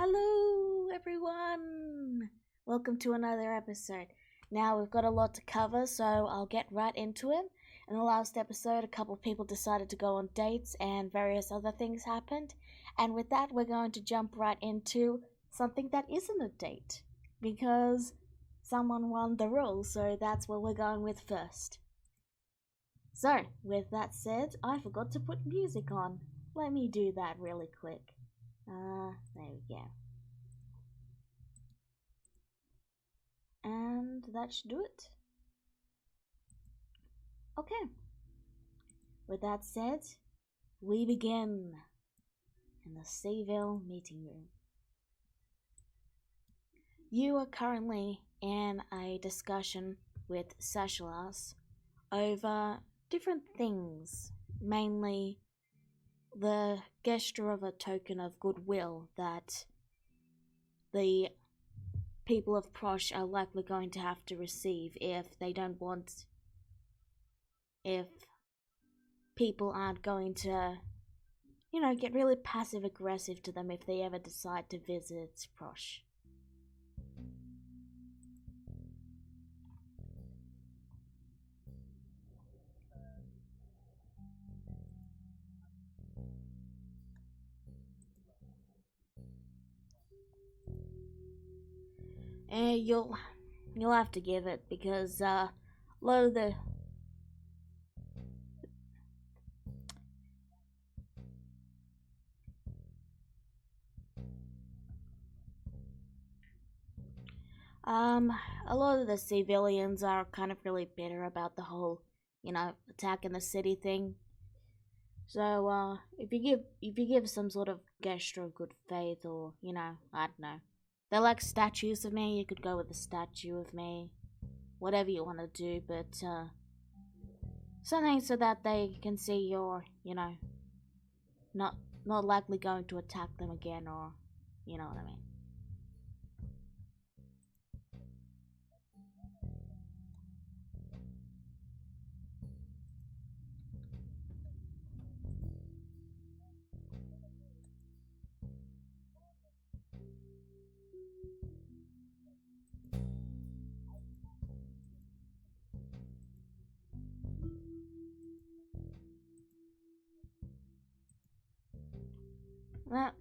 Hello everyone! Welcome to another episode. Now we've got a lot to cover, so I'll get right into it. In the last episode, a couple of people decided to go on dates and various other things happened. And with that, we're going to jump right into something that isn't a date. Because someone won the rule, so that's what we're going with first. So, with that said, I forgot to put music on. Let me do that really quick. There we go. And that should do it. Okay. With that said, we begin in the Seville meeting room. You are currently in a discussion with Sashalas over different things, mainly the gesture of a token of goodwill that the people of Prosh are likely going to have to receive if people aren't going to, get really passive aggressive to them if they ever decide to visit Prosh. You'll have to give it because a lot of the civilians are kind of really bitter about the whole, attack in the city thing. So, if you give some sort of gesture of good faith, or I don't know, they're like statues of me. You could go with a statue of me, whatever you want to do, but something so that they can see you're, not likely going to attack them again, or you know what I mean.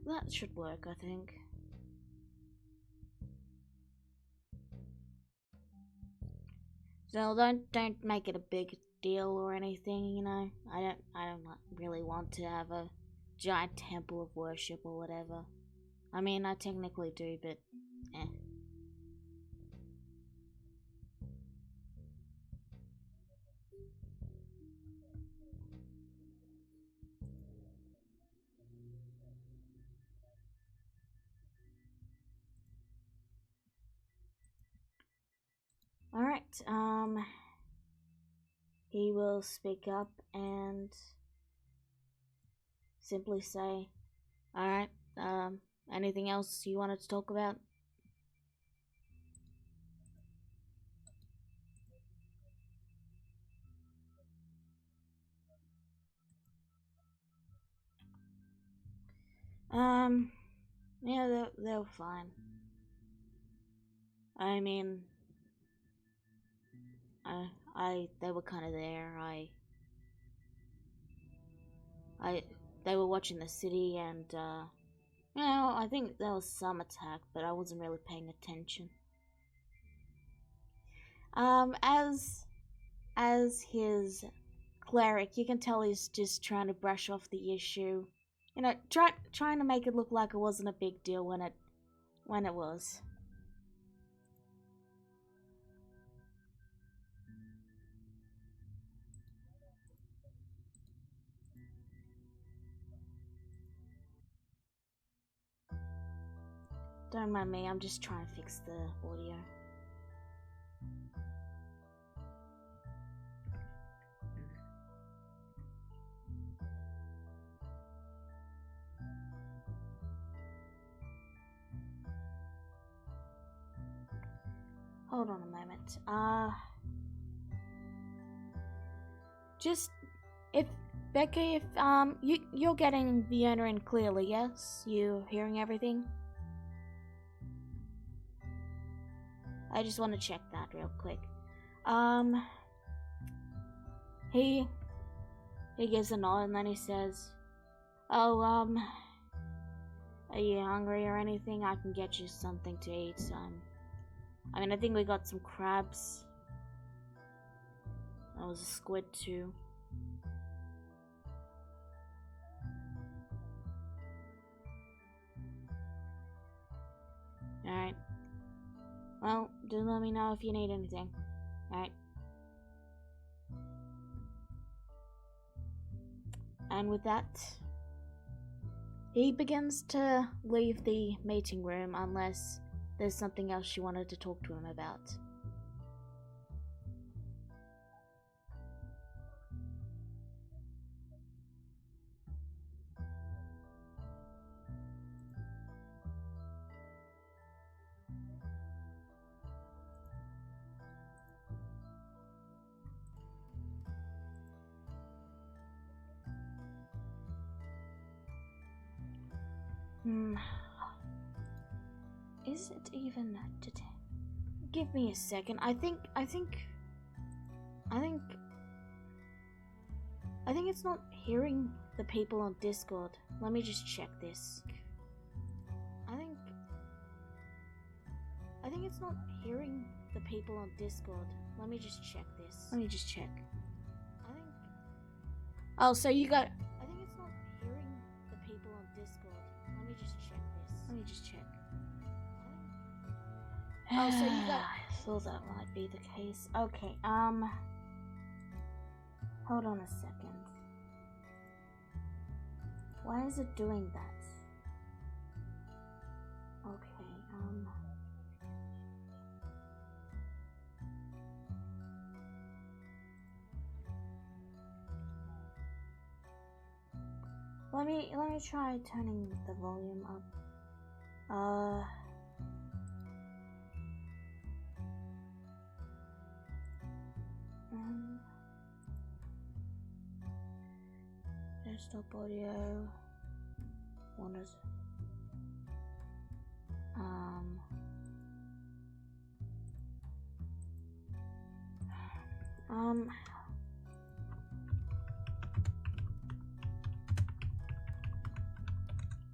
That should work, I think. So don't make it a big deal or anything, I don't really want to have a giant temple of worship or whatever. I mean, I technically do, but eh. Alright, he will speak up and simply say, alright, anything else you wanted to talk about? Yeah, they're fine. I mean, they were kind of there. They were watching the city, and I think there was some attack, but I wasn't really paying attention. As his cleric, you can tell he's just trying to brush off the issue. Trying to make it look like it wasn't a big deal when it was. Don't mind me, I'm just trying to fix the audio. Hold on a moment. Just if Becky, if you're getting the owner in clearly, yes? You hearing everything? I just want to check that real quick. He gives a nod and then he says, "Oh, are you hungry or anything? I can get you something to eat. I think we got some crabs. That was a squid too. Alright. Well, just let me know if you need anything. Alright. And with that, he begins to leave the meeting room unless there's something else she wanted to talk to him about. Is it even today? Give me a second. I think it's not hearing the people on Discord. Let me just check this. I think it's not hearing the people on Discord. Let me just check this. Oh, so you got... I think it's not hearing the people on Discord. Let me just check this. Oh, so you got... I thought that might be the case. Okay, hold on a second. Why is it doing that? Okay, Let me try turning the volume up. Desktop audio. What is it?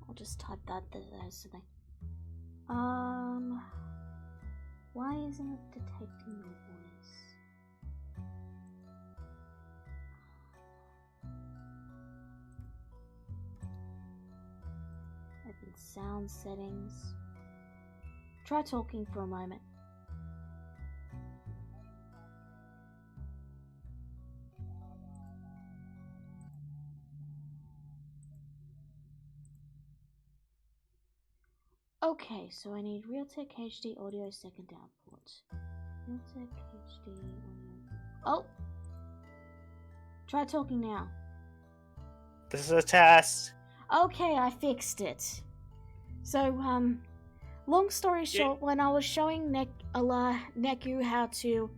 I'll just type that there's something. Why isn't it detecting your voice? Open sound settings. Try talking for a moment. Okay, so I need Realtek HD audio second output. Realtek HD audio. Oh! Try talking now. This is a test. Okay, I fixed it. So, long story short, when I was showing Neku how to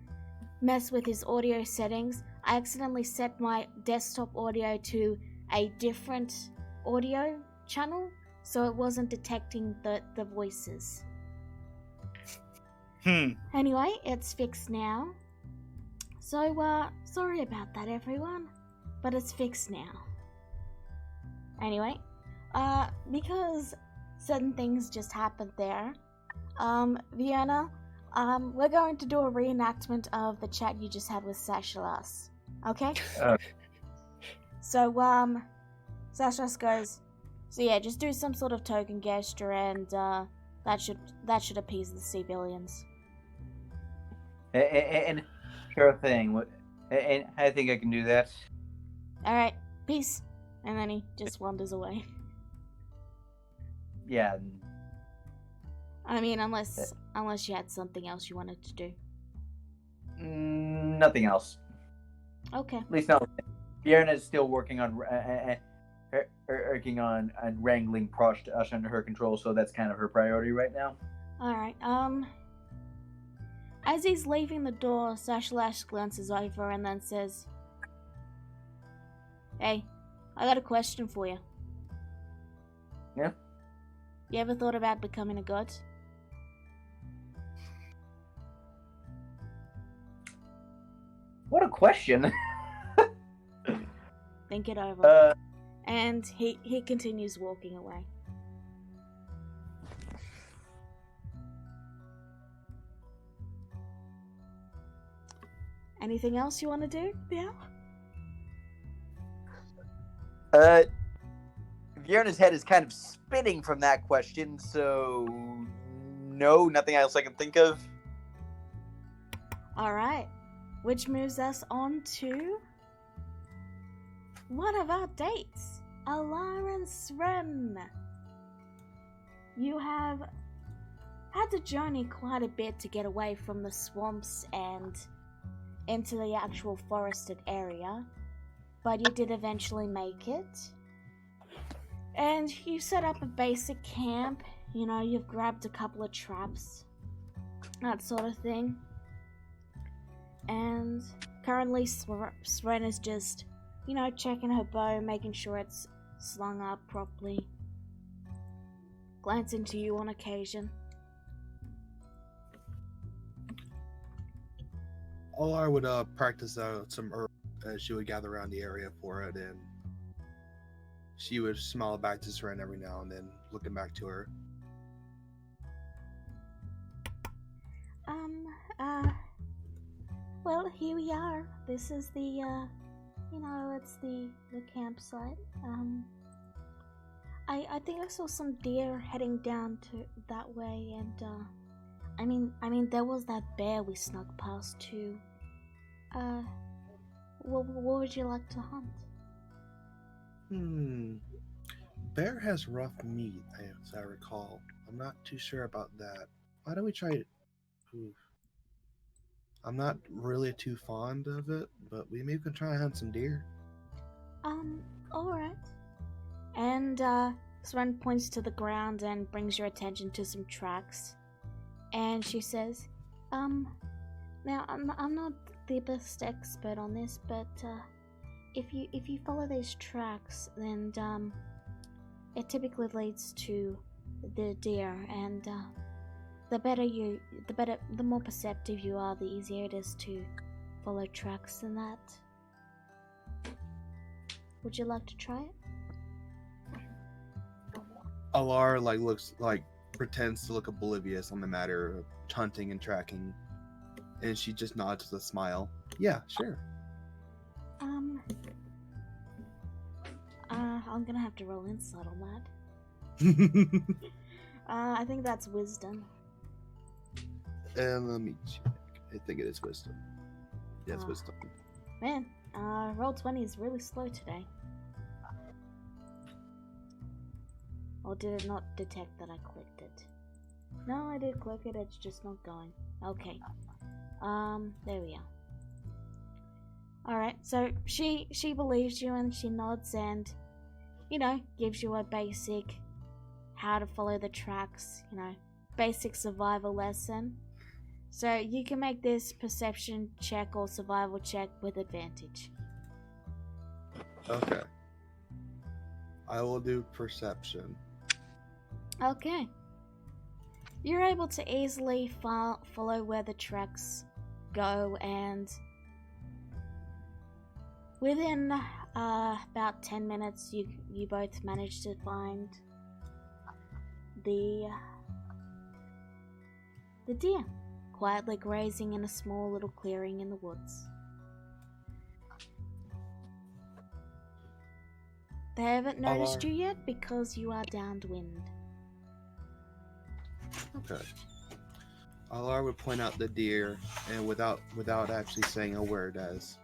mess with his audio settings, I accidentally set my desktop audio to a different audio channel, so it wasn't detecting the voices. Anyway, it's fixed now. So, sorry about that, everyone, but it's fixed now. Anyway, because certain things just happened there, Vienna, we're going to do a reenactment of the chat you just had with Sashalas, okay? So, Sashalas goes, so yeah, just do some sort of token gesture and, that should appease the civilians. And sure thing, and I think I can do that. Alright, peace. And then he just wanders away. Yeah. I mean, unless you had something else you wanted to do. Nothing else. Okay. At least not. Bjorn is still working on wrangling Prosh under her control, so that's kind of her priority right now. Alright, as he's leaving the door, Sashalash glances over and then says, "Hey, I got a question for you." Yeah? You ever thought about becoming a god? What a question. Think it over. And he continues walking away. Anything else you want to do now? Vierna's head is kind of spinning from that question, so No, nothing else I can think of. Alright. Which moves us on to one of our dates. Alar and Sren. You have had to journey quite a bit to get away from the swamps and into the actual forested area, but you did eventually make it. And you set up a basic camp, you know, you've grabbed a couple of traps, that sort of thing. And currently Sren is just, you know, checking her bow, making sure it's slung up properly, glancing to you on occasion. Olar would practice some herb as she would gather around the area for it, and she would smile back to Seren every now and then, looking back to her. Well, here we are. This is the, you know, it's the campsite. I think I saw some deer heading down to that way, and, I mean, there was that bear we snuck past too. What would you like to hunt? Bear has rough meat, as I recall. I'm not too sure about that. Why don't we try it? Oof. I'm not really too fond of it, but we maybe can try and hunt some deer. Alright. And, Sren points to the ground and brings your attention to some tracks. And she says, now, I'm not the best expert on this, but, if you follow these tracks, then, it typically leads to the deer, and, the more perceptive you are, the easier it is to follow tracks than that. Would you like to try it? Alar pretends to look oblivious on the matter of hunting and tracking, and she just nods with a smile. Yeah, sure. I'm gonna have to roll insight on that. I think that's wisdom. And let me check. I think it is wisdom. Yeah, it's wisdom. Man, roll 20 is really slow today. Or did it not detect that I clicked it? No, I did click it, it's just not going. Okay. There we are. Alright, so she believes you and she nods and, you know, gives you a basic how to follow the tracks, you know, basic survival lesson. So you can make this perception check or survival check with advantage. Okay. I will do perception. Okay. You're able to easily follow where the tracks go, and within about 10 minutes you both manage to find the deer quietly grazing in a small little clearing in the woods. They haven't noticed you yet because you are downwind. Okay. Alar would point out the deer, and without actually saying a word, as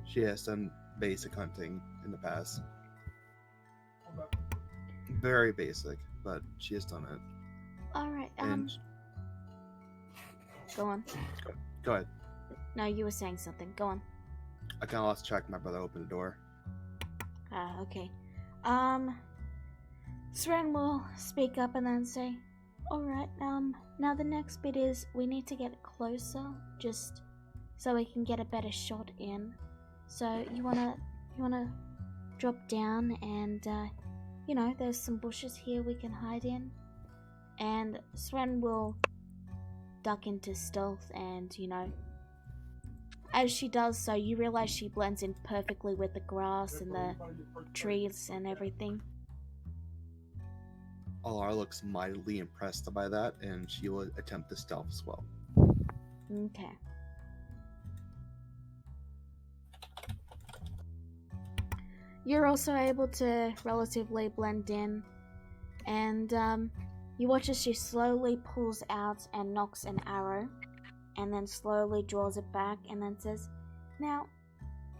she has done basic hunting in the past. Very basic, but she has done it. Alright, And go on. go ahead. No, you were saying something. Go on. I kind of lost track. My brother opened the door. Okay. Sren will speak up and then say, alright, now the next bit is we need to get closer, just so we can get a better shot in. So you wanna drop down and, you know, there's some bushes here we can hide in. And Sren will duck into stealth and, you know, as she does so, you realize she blends in perfectly with the grass and the trees and everything. Alar looks mildly impressed by that, and she will attempt to stealth as well. Okay. You're also able to relatively blend in, and You watch as she slowly pulls out and knocks an arrow, and then slowly draws it back, and then says, "Now,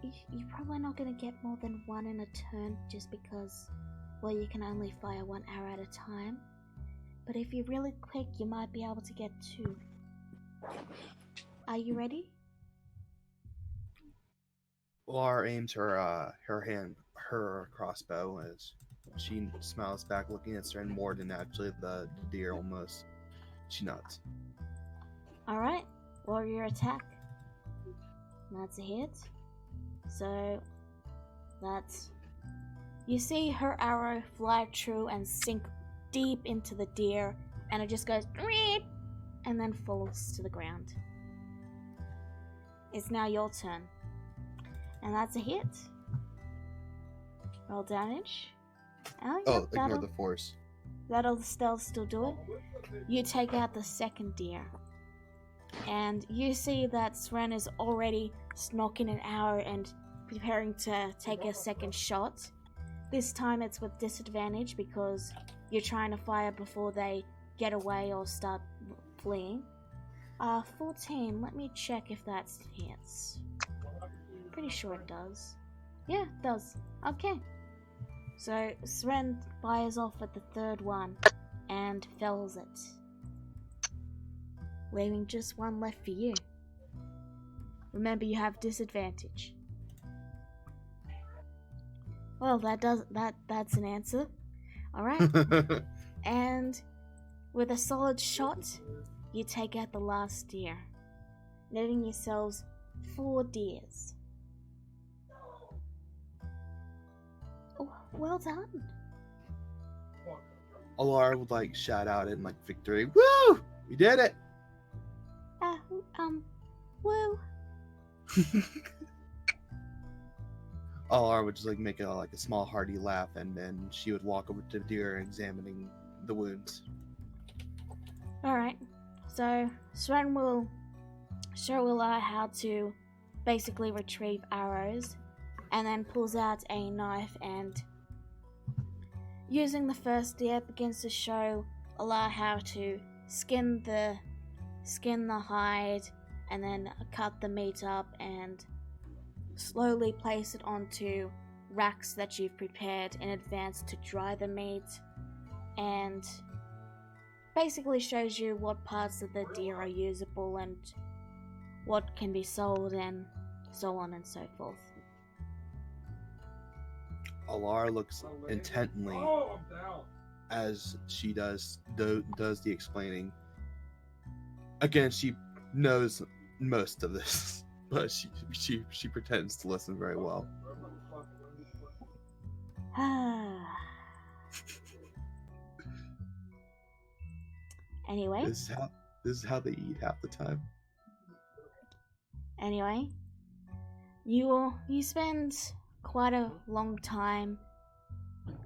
you're probably not going to get more than one in a turn just because, well, you can only fire one arrow at a time. But if you're really quick, you might be able to get 2. Are you ready?" Laura aims her crossbow as she smiles back, looking at Sren more than actually the deer almost. She nods. Alright, warrior attack. That's a hit. So, that's... You see her arrow fly true and sink deep into the deer, and it just goes "Reet," and then falls to the ground. It's now your turn. And that's a hit. Roll damage. Oh, ignore the force. That'll still do it. You take out the second deer. And you see that Sren is already snocking an arrow and preparing to take a second shot. This time it's with disadvantage because you're trying to fire before they get away or start fleeing. 14, let me check if that hits. Pretty sure it does. Yeah, it does. Okay. So Sren fires off at the third one and fells it, leaving just one left for you. Remember, you have disadvantage. Well, that's an answer. Alright. And with a solid shot, you take out the last deer, leaving yourselves 4 deers. Oh, well done. Alara would shout out in victory. Woo! We did it! Woo. Alara would just make a small hearty laugh, and then she would walk over to the deer examining the wounds. Alright, so Sren will show Alara how to basically retrieve arrows, and then pulls out a knife and, using the first deer, begins to show Alara how to skin the hide and then cut the meat up and slowly place it onto racks that you've prepared in advance to dry the meat, and basically shows you what parts of the deer are usable and what can be sold and so on and so forth. Alara looks intently as she does the explaining. Again, she knows most of this, but she pretends to listen very well. Anyway. This is how they eat half the time. Anyway, you spend quite a long time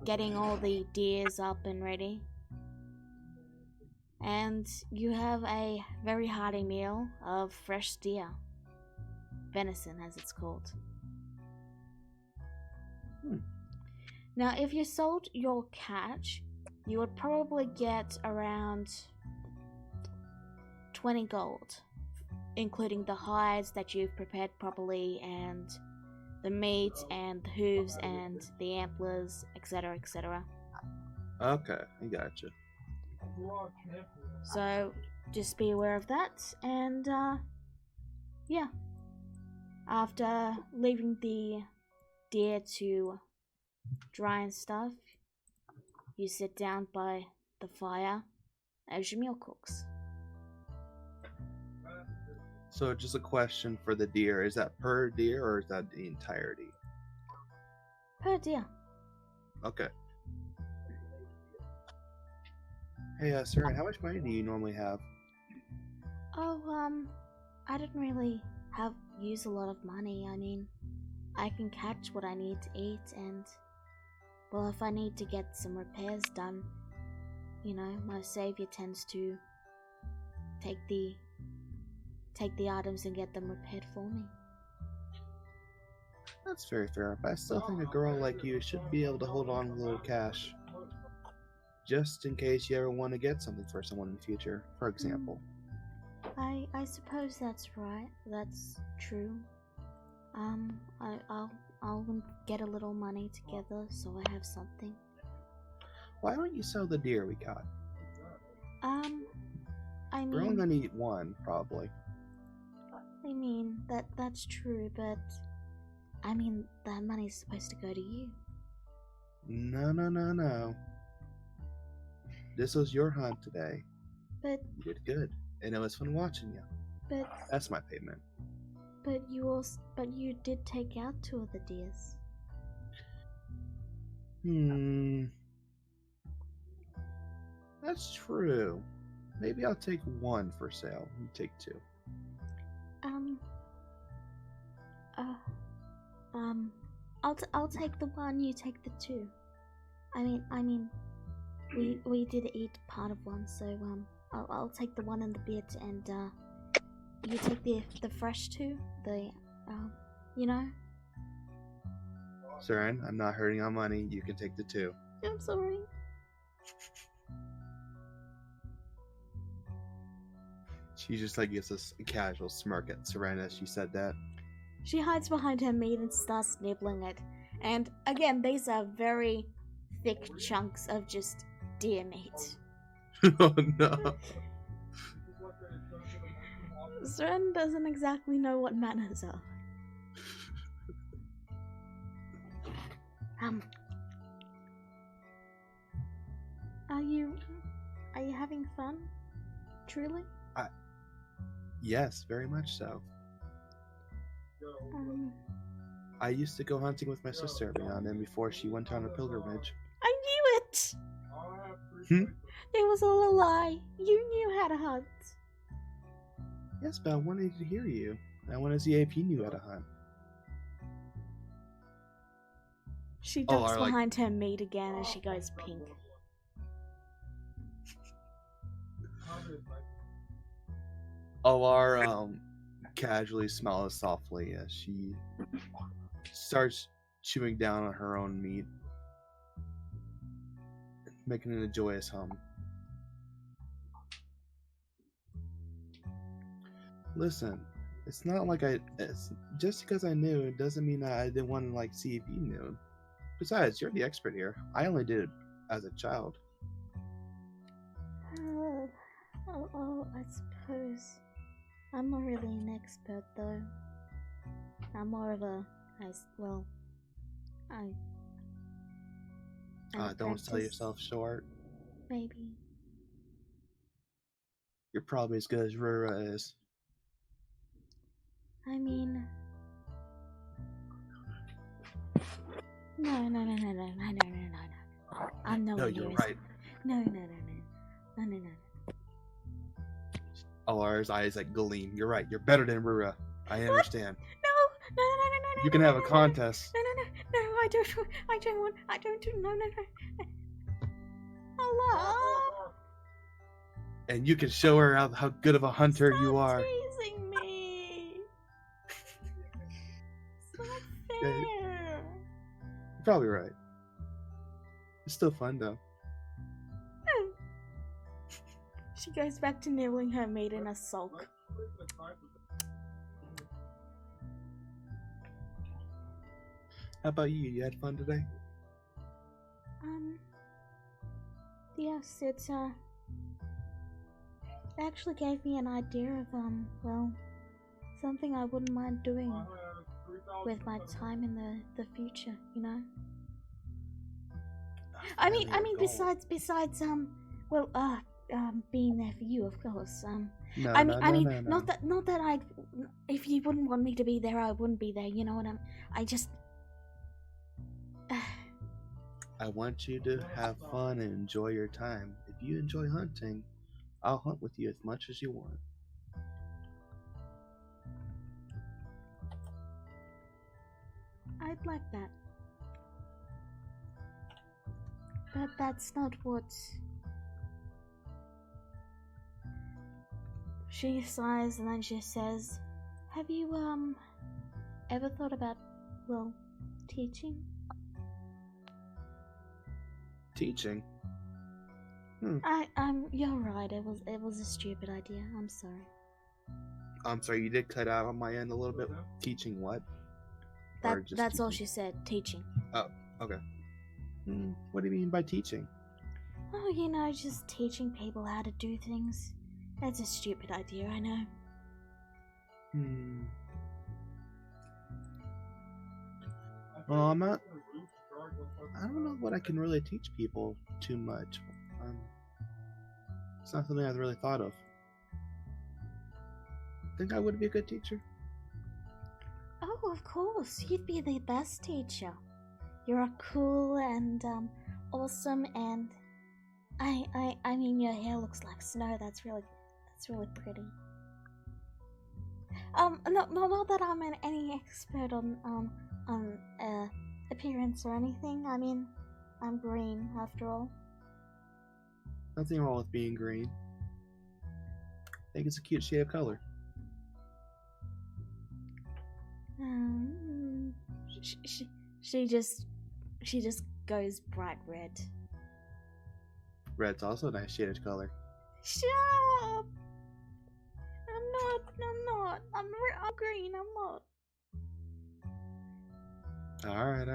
getting all the deers up and ready, and you have a very hearty meal of fresh deer, venison as it's called. Now, if you sold your catch, you would probably get around 20 gold, including the hides that you've prepared properly, and the meat, and the hooves, and the antlers, etc., etc. Okay, I gotcha. So, just be aware of that, and, yeah. After leaving the deer to dry and stuff, you sit down by the fire as your meal cooks. So just a question for the deer. Is that per deer or is that the entirety? Per deer. Okay. Hey, sir, how much money do you normally have? Oh, I don't really use a lot of money. I mean, I can catch what I need to eat, and, well, if I need to get some repairs done, my savior tends to take the items and get them repaired for me. That's very fair, but I still think a girl like you should be able to hold on to a little cash. just in case you ever want to get something for someone in the future, for example. I suppose that's right. That's true. I'll get a little money together so I have something. Why don't you sell the deer we caught? I We're only mean, gonna eat one, probably. that's true, but I mean that money's supposed to go to you. No. This was your hunt today. But You did good, and it was fun watching you. but That's my payment. but you did take out 2 of the deers. That's true. Maybe I'll take 1 for sale. You take 2. I'll take the 1. You take the 2. I mean, we did eat part of 1, so I'll take the 1 and the bit, and you take the fresh 2. You know. Saren, I'm not hurting on money. You can take the 2. I'm sorry. She just gives us a casual smirk at Saren as she said that. She hides behind her meat and starts nibbling it. And again, these are very thick chunks of just deer meat. Oh no. Sren doesn't exactly know what manners are. Are you having fun? Truly? Yes, very much so. I used to go hunting with my sister every now and then before she went on a pilgrimage. I knew it! It was all a lie. You knew how to hunt. Yes, but I wanted to hear you. I want to see if you knew how to hunt. She ducks behind her meat again and she goes pink. Alar casually smiles softly as she starts chewing down on her own meat, making it a joyous hum. Listen, it's not like just because I knew it doesn't mean that I didn't want to see if you knew. Besides, you're the expert here. I only did it as a child. I suppose. I'm not really an expert though. I'm more of a don't sell yourself short. Maybe. You're probably as good as Rura is. I mean, no. I'm nowhere No, near you're as- right. No. Alar's eyes gleam. You're right. You're better than Rura. I understand. No. You can have a contest. No, I don't, no. Allah! And you can show her how good of a hunter you are. Stop teasing me! It's not fair. You're probably right. It's still fun though. She goes back to nibbling her meat in a sulk. How about you? You had fun today? Yes, it actually gave me an idea of, something I wouldn't mind doing with my time in the future, you know? I mean, besides, being there for you, of course. No. Not that if you wouldn't want me to be there, I wouldn't be there. You know what I want you to have fun and enjoy your time. If you enjoy hunting, I'll hunt with you as much as you want. I'd like that. But that's not what... She sighs and then she says, have you, ever thought about, teaching? Teaching? You're right. It was a stupid idea. I'm sorry. I'm sorry, you did cut out on my end a little bit. Teaching what? That's all she said. Teaching. Oh, okay. What do you mean by teaching? Oh, you know, just teaching people how to do things. That's a stupid idea, I know. Well, I don't know what I can really teach people too much. It's not something I've really thought of. Think I would be a good teacher? Oh, of course. You'd be the best teacher. You're cool and awesome, and I mean your hair looks like snow. That's really pretty. Not that I'm any expert on appearance or anything. I mean, I'm green after all. Nothing wrong with being green. I think it's a cute shade of color. She just goes bright red. Red's also a nice shade of color. Shut up! I'm not. I'm green. I'm not. Alright.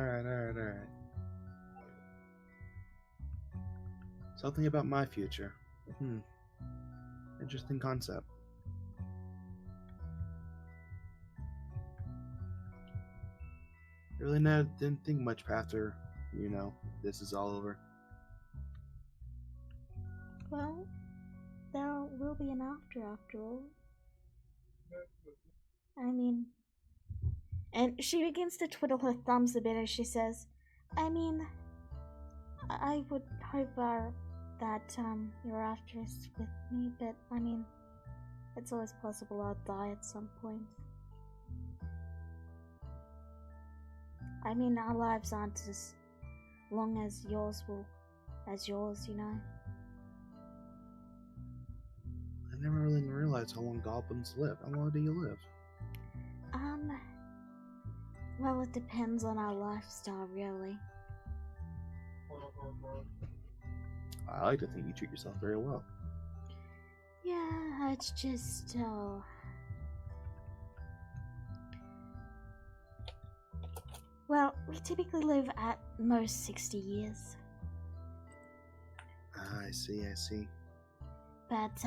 Something about my future. Interesting concept. Really didn't think much after, this is all over. Well, there will be an after all. I mean... And she begins to twiddle her thumbs a bit as she says, I mean... I would hope that you're after us with me, but I mean... It's always possible I'll die at some point. I mean, our lives aren't as long as yours, you know? I never really realized how long goblins live. How long do you live? Well, it depends on our lifestyle, really. I like to think you treat yourself very well. Yeah, it's just, Well, we typically live at most 60 years. I see. But,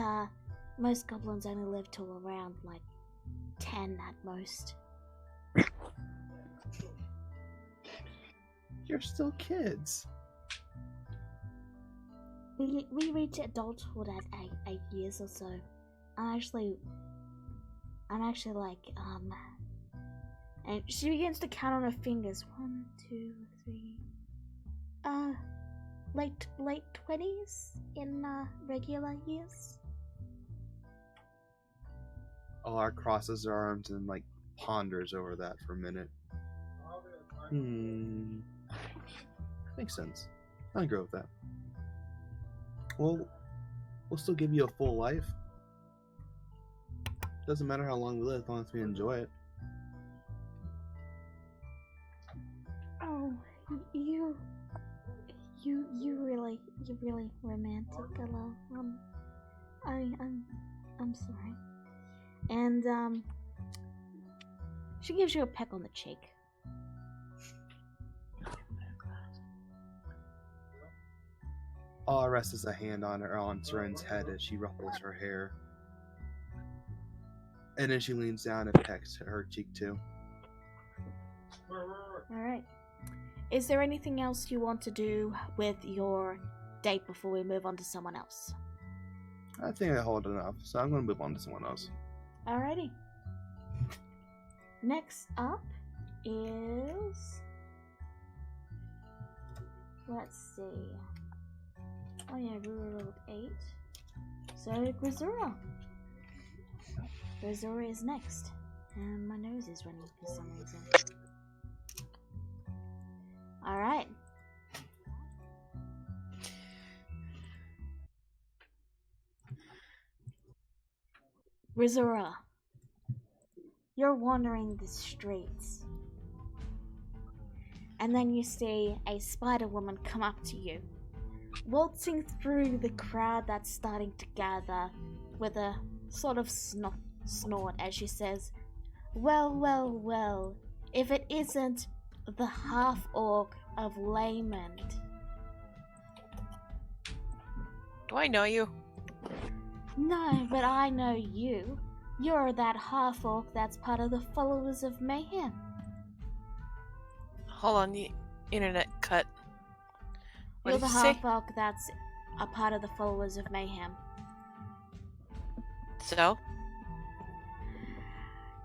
most goblins only live till around, 10 at most. You're still kids. We reach adulthood at 8 years or so. I'm actually and she begins to count on her fingers. 1, 2, 3. Late 20s in regular years. Alar crosses her arms and ponders over that for a minute. Makes sense. I agree with that. Well, we'll still give you a full life. Doesn't matter how long we live, as long as we enjoy it. Oh, you're really romantic, Ella. I'm sorry. And she gives you a peck on the cheek. All rests a hand on Seren's head as she ruffles her hair. And then she leans down and pecks her cheek too. Alright. Is there anything else you want to do with your date before we move on to someone else? I think I hold enough, so I'm going to move on to someone else. Alrighty. Next up is... Let's see. Oh yeah, we rolled 8. So, Grisura. Grisura is next. And my nose is running for some reason. Alright. Grisura. You're wandering the streets. And then you see a spider woman come up to you waltzing through the crowd that's starting to gather with a sort of snort as she says, "Well, well, well, if it isn't the half-orc of Layland." Do I know you? No, but I know you. You're that half-orc that's part of the followers of Mayhem. Hold on, the internet cut. What You're did the you say? half-orc that's a part of the followers of Mayhem. So?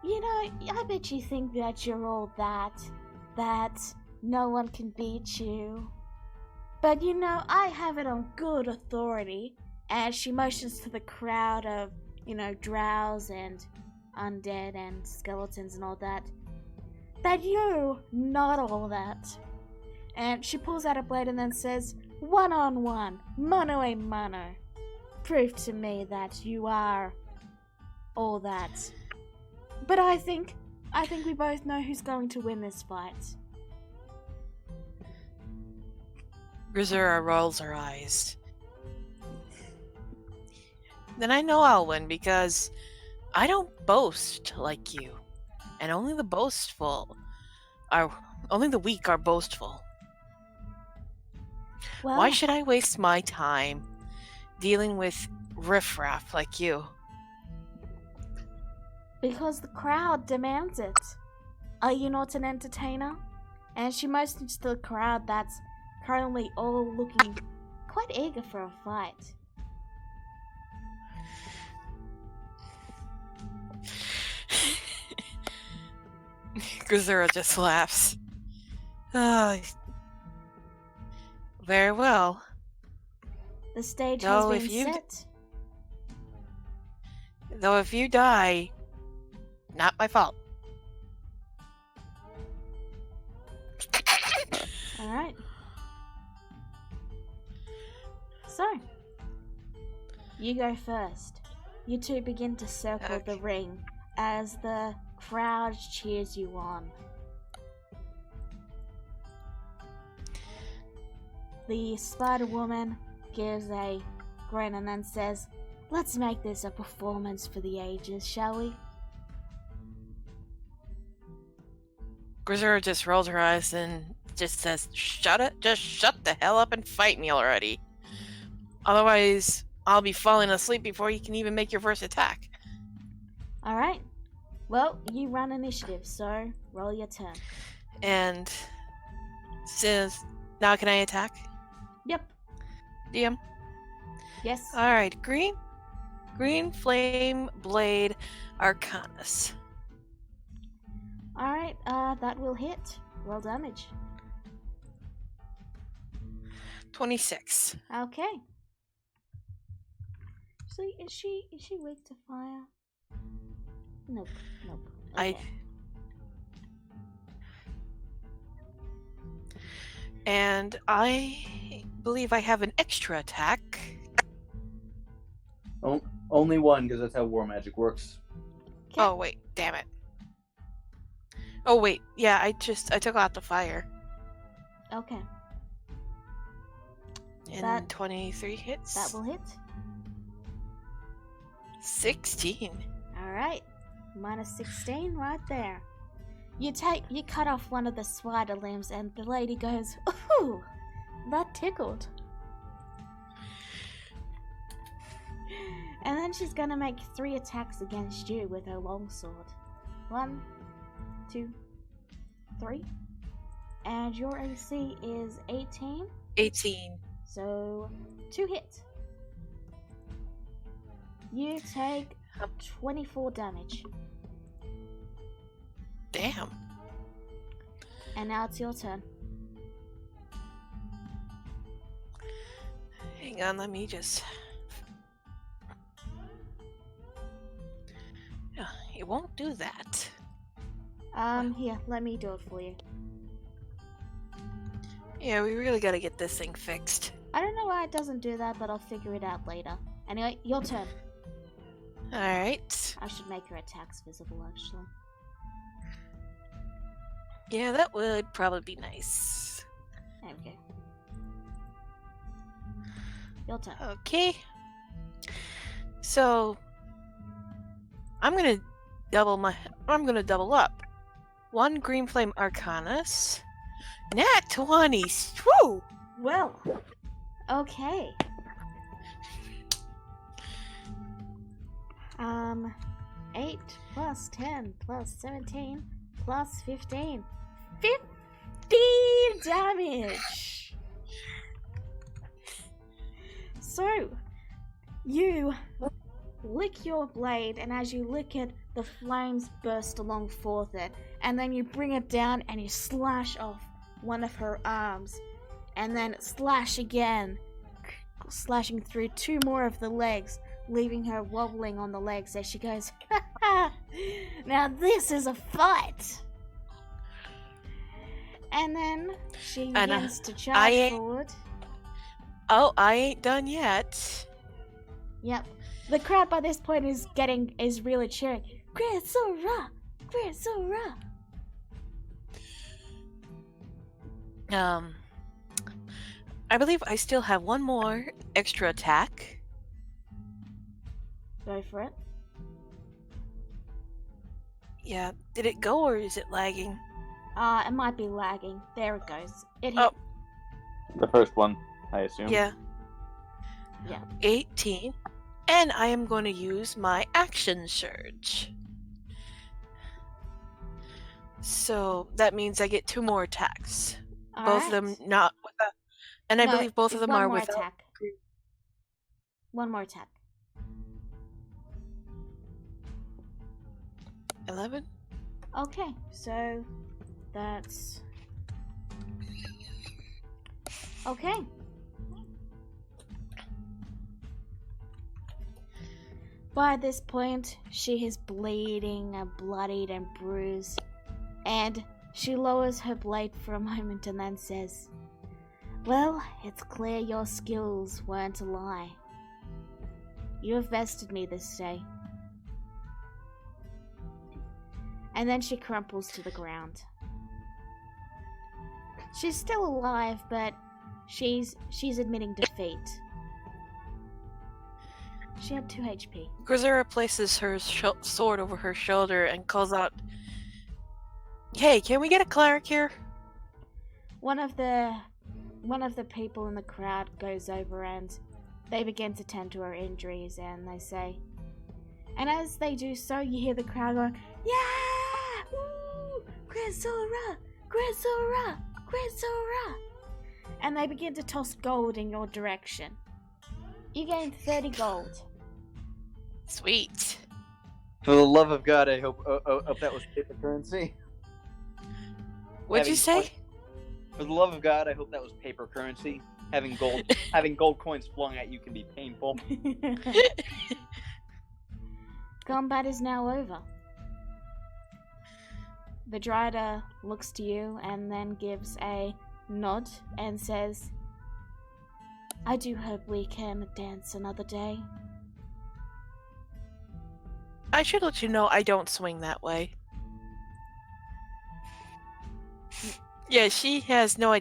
You know, I bet you think that you're all that no one can beat you. But you know, I have it on good authority, as she motions to the crowd of, you know, drows and undead and skeletons and all that you're not all that. And she pulls out a blade and then says, "1-on-1, mano a mano. Prove to me that you are all that." But I think we both know who's going to win this fight. Grisera rolls her eyes. Then I know I'll win because I don't boast like you. And only the weak are boastful. Well, Why should I waste my time dealing with riffraff like you? because the crowd demands it. Are you not an entertainer? And she motions to the crowd that's currently all looking quite eager for a fight. Grisera just laughs. Very well. The stage No, has if been you set. Though if you die, not my fault. Alright. So, you go first. You two begin to circle the Okay. ring as the crowd cheers you on. The Spider-Woman gives a grin and then says, "Let's make this a performance for the ages, shall we?" Grisera just rolls her eyes and just says, "Shut it! Just shut the hell up and fight me already. Otherwise, I'll be falling asleep before you can even make your first attack." Alright. Well, you run initiative, so roll your turn. And says, "Now can I attack?" Yep. DM. Yes. All right, green flame blade, Arcanus. Alright, that will hit. Roll damage. 26. Okay. So is she weak to fire? Nope. Okay. And I believe I have an extra attack. Only one, because that's how war magic works. Okay. Oh wait, damn it. Oh wait, yeah, I took out the fire. Okay. And That- 23 hits. That will hit. 16. Alright. Minus 16 right there. You cut off one of the spider limbs and the lady goes, "Ooh, that tickled." And then she's gonna make 3 attacks against you with her longsword. 1, 2, 3. And your AC is 18, 18. so 2 hits. You take 24 damage. Damn. And now it's your turn. Hang on, let me just... It won't do that. Here, let me do it for you. Yeah, we really gotta get this thing fixed. I don't know why it doesn't do that, but I'll figure it out later. Anyway, your turn. Alright. I should make your attacks visible, actually. Yeah, that would probably be nice. There we go. Your turn. Okay. So I'm gonna double up. 1 green flame arcanus. Nat 20s. Woo! Well, okay. 8 plus 10 plus 17 plus 15. 15 damage! So, you lick your blade, and as you lick it, the flames burst along forth it, and then you bring it down and you slash off one of her arms, and then slash again, slashing through 2 more of the legs, leaving her wobbling on the legs as she goes, "Ha ha! Now this is a fight!" And then she begins to charge forward. Oh, I ain't done yet. Yep. The crowd by this point is really cheering. Great Sora! Great Sora! I believe I still have 1 more extra attack. Go for it. Yeah, did it go or is it lagging? It might be lagging. There it goes. It hit. Oh. The first one, I assume. Yeah. Yeah. 18. And I am going to use my action surge. So that means I get 2 more attacks. Both of them not without, and I believe both of them are without. Attack. One more attack. 11? Okay, so that's okay. By this point, she is bleeding and bloodied and bruised, and she lowers her blade for a moment and then says, "Well, it's clear your skills weren't a lie. You have bested me this day." And then she crumples to the ground. She's still alive, but she's admitting defeat. She had 2 HP. Grisera places her sword over her shoulder and calls out, "Hey, can we get a cleric here?" One of the people in the crowd goes over and they begin to tend to her injuries, and they say, and as they do so, you hear the crowd going, "Yeah! Woo! Grisera! Grisera! Grisera!" And they begin to toss gold in your direction. You gain 30 gold. Sweet. For the love of God, I hope that was paper currency. What'd you say? For the love of God, I hope that was paper currency. Having gold coins flung at you can be painful. Combat is now over. The Dryder looks to you and then gives a nod and says, "I do hope we can dance another day." I should let you know I don't swing that way. Yeah, she has no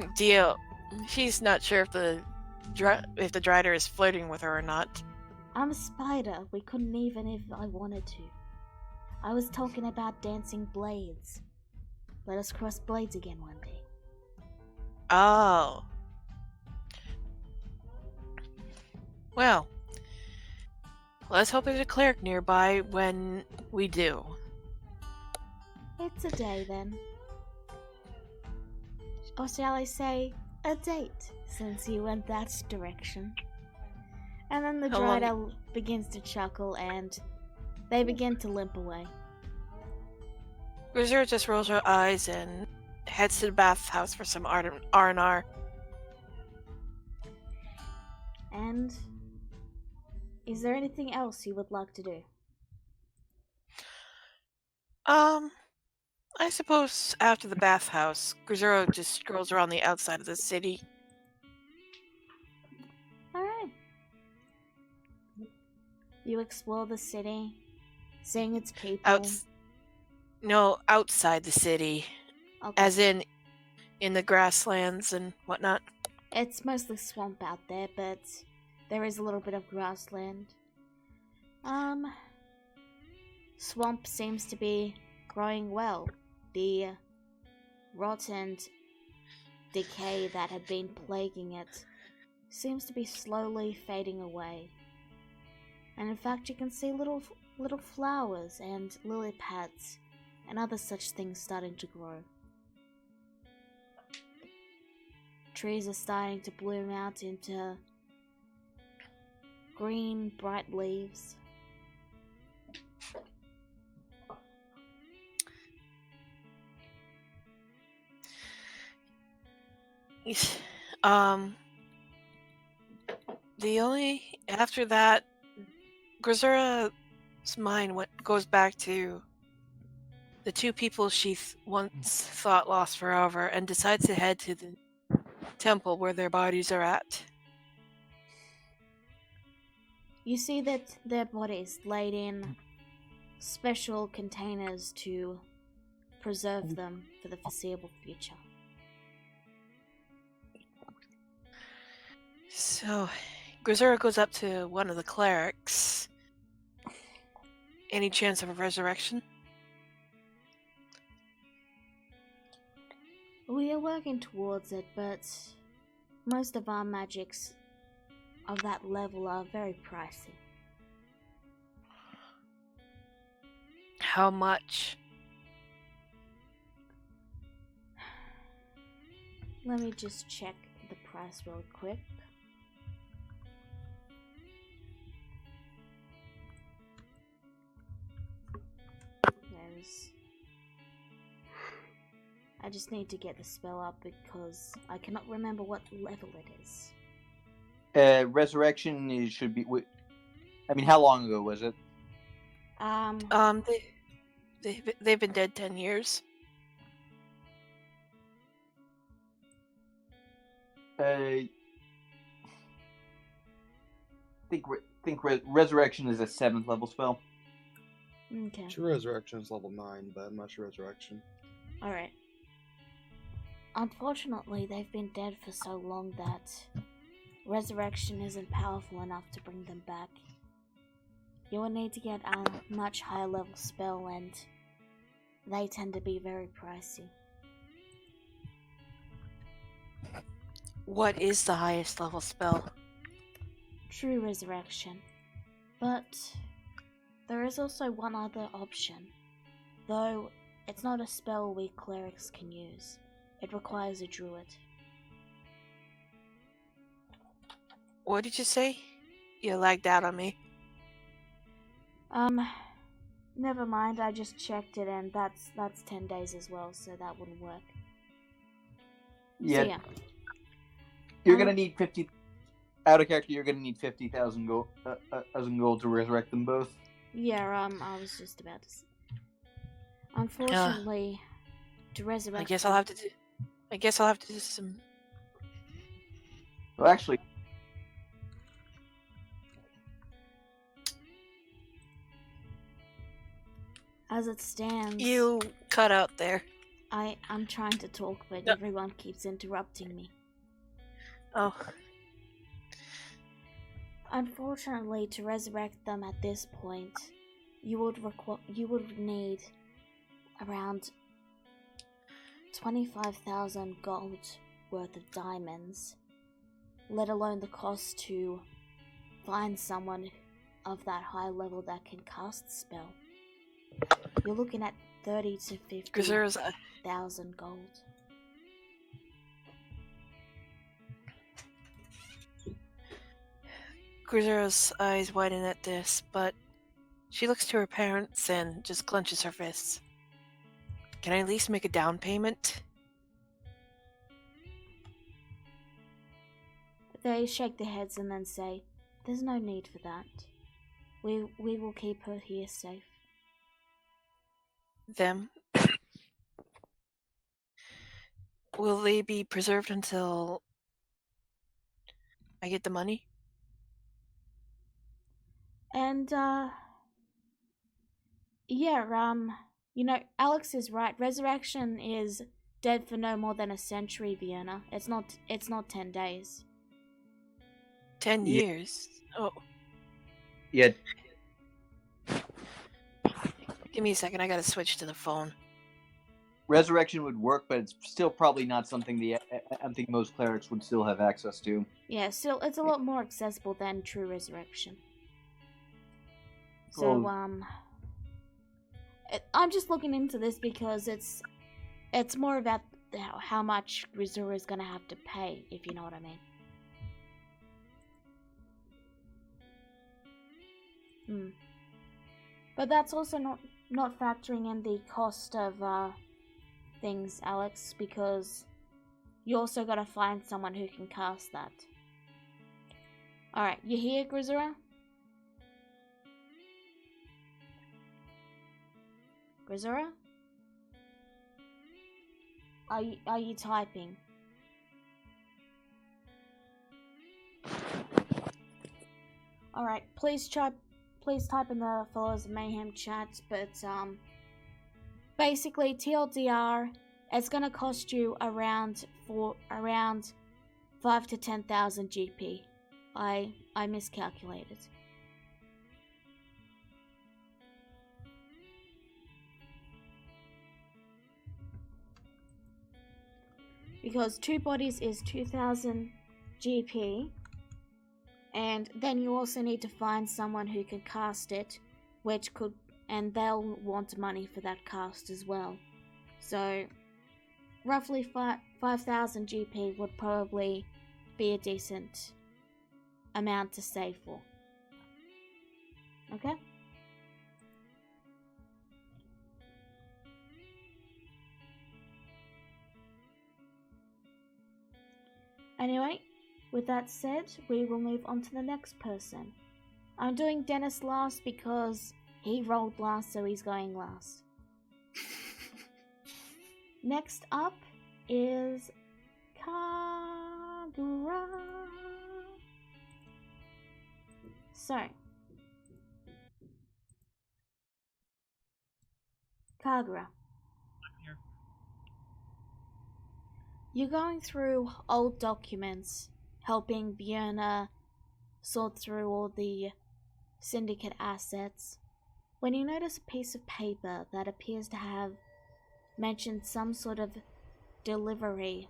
idea. She's not sure if the Dryder is flirting with her or not. I'm a spider. We couldn't even if I wanted to. I was talking about dancing blades. Let us cross blades again one day. Oh. Well, let's hope there's a cleric nearby when we do. It's a day then. Or shall I say, a date, since you went that direction. And then the Dryder begins to chuckle and they begin to limp away. Grisera just rolls her eyes and heads to the bathhouse for some R&R. And is there anything else you would like to do? I suppose after the bathhouse, Grisera just strolls around the outside of the city. Alright. You explore the city, seeing its people. Outside the city. Okay. As in the grasslands and whatnot. It's mostly swamp out there, but there is a little bit of grassland. Swamp seems to be growing well. The rot and decay that had been plaguing it seems to be slowly fading away. And in fact, you can see little flowers and lily pads and other such things starting to grow. Trees are starting to bloom out into green, bright leaves. After that, Grisura's mind goes back to the two people she once thought lost forever and decides to head to the temple where their bodies are at. You see that their bodies laid in special containers to preserve them for the foreseeable future. So, Grisura goes up to one of the clerics. Any chance of a resurrection? We are working towards it, but most of our magics of that level are very pricey. How much? Let me just check the price real quick. I just need to get the spell up because I cannot remember what level it is. Resurrection should be. I mean, how long ago was it? They've been dead 10 years. I think resurrection is a 7th level spell. Okay. True Resurrection is level 9, but I'm not sure Resurrection. Alright. Unfortunately, they've been dead for so long that resurrection isn't powerful enough to bring them back. You will need to get a much higher level spell, and they tend to be very pricey. What is the highest level spell? True resurrection. But there is also one other option, though it's not a spell we clerics can use. It requires a druid. What did you say? You lagged out on me. Never mind, I just checked it and that's 10 days as well, so that wouldn't work. Yeah. So, yeah. You're gonna need 50. Out of character, you're gonna need 50,000 gold, gold to resurrect them both. Yeah, I was just about to say. Unfortunately, to resurrect I guess I'll have to do some. Well, actually, as it stands, You cut out there. I'm trying to talk, but Yep. everyone keeps interrupting me. Oh, Unfortunately, to resurrect them at this point, you would need around 25,000 gold worth of diamonds, let alone the cost to find someone of that high level that can cast the spell. You're looking at 30 to Grisura's 50,000 gold. Grisura's eyes widen at this, but she looks to her parents and just clenches her fists. Can I at least make a down payment? They shake their heads and then say, "There's no need for that. We will keep her here safe." Them? Will they be preserved until I get the money? And, yeah, Alex is right. Resurrection is dead for no more than a century, Vienna. It's not 10 days. 10 Yeah. years. Oh, Yeah, give me a second. I gotta switch to the phone. resurrection would work, but it's still probably not something I think most clerics would still have access to. Yeah, still, it's a lot more accessible than true resurrection. So, Cool. I'm just looking into this because it's more about how much Grisura is gonna have to pay, if you know what I mean. But that's also not factoring in the cost of things, Alex, because you also gotta find someone who can cast that. Alright, you here, Grisura? Grisura? Are you typing? Alright, please type in the Fellows of Mayhem chat, but basically TLDR, it's gonna cost you around 5 to 10,000 GP. I miscalculated. Because 2 bodies is 2,000 GP, and then you also need to find someone who can cast it, and they'll want money for that cast as well. So, roughly 5,000 GP would probably be a decent amount to save for. Okay? Anyway, with that said, we will move on to the next person. I'm doing Dennis last because he rolled last, so he's going last. Next up is Kagura. So, Kagura. You're going through old documents, helping Björna sort through all the syndicate assets, when you notice a piece of paper that appears to have mentioned some sort of delivery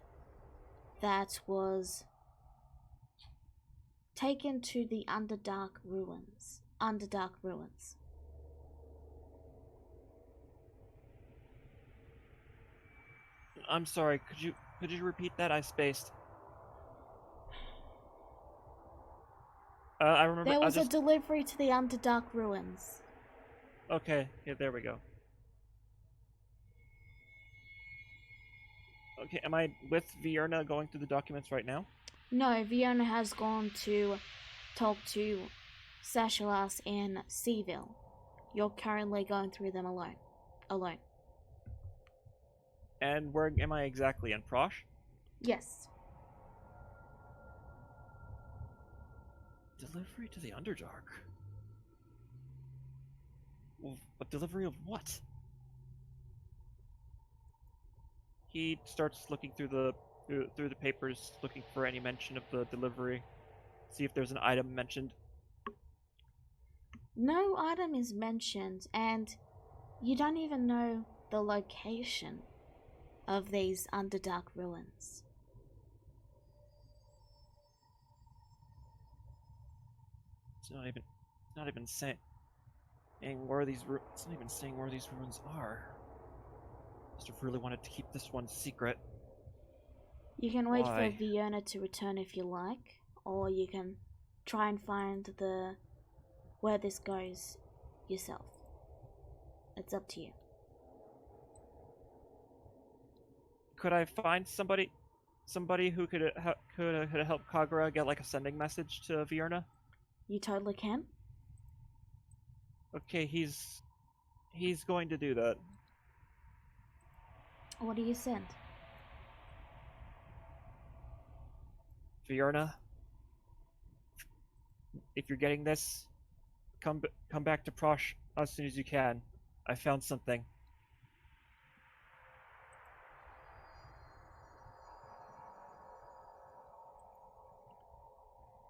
that was taken to the Underdark Ruins. I'm sorry, could you repeat that? I spaced. I remember. There was a delivery to the Underdark Ruins. Okay, yeah, there we go. Okay, am I with Vierna going through the documents right now? No, Vienna has gone to talk to Sashalas in Seaville. You're currently going through them alone. And where am I exactly? In Prosh? Yes. Delivery to the Underdark? Well, a delivery of what? He starts looking through the papers, looking for any mention of the delivery. See if there's an item mentioned. No item is mentioned, and you don't even know the location of these Underdark Ruins. It's not even saying where these it's not even saying where these ruins are. Must have really wanted to keep this one secret. You can wait Why? for Vienna to return if you like, or you can try and find where this goes yourself. It's up to you. Could I find somebody who could help Kagura get like a sending message to Vierna? You totally can. Okay, he's going to do that. What do you send? Vierna, if you're getting this, come back to Prosh as soon as you can. I found something.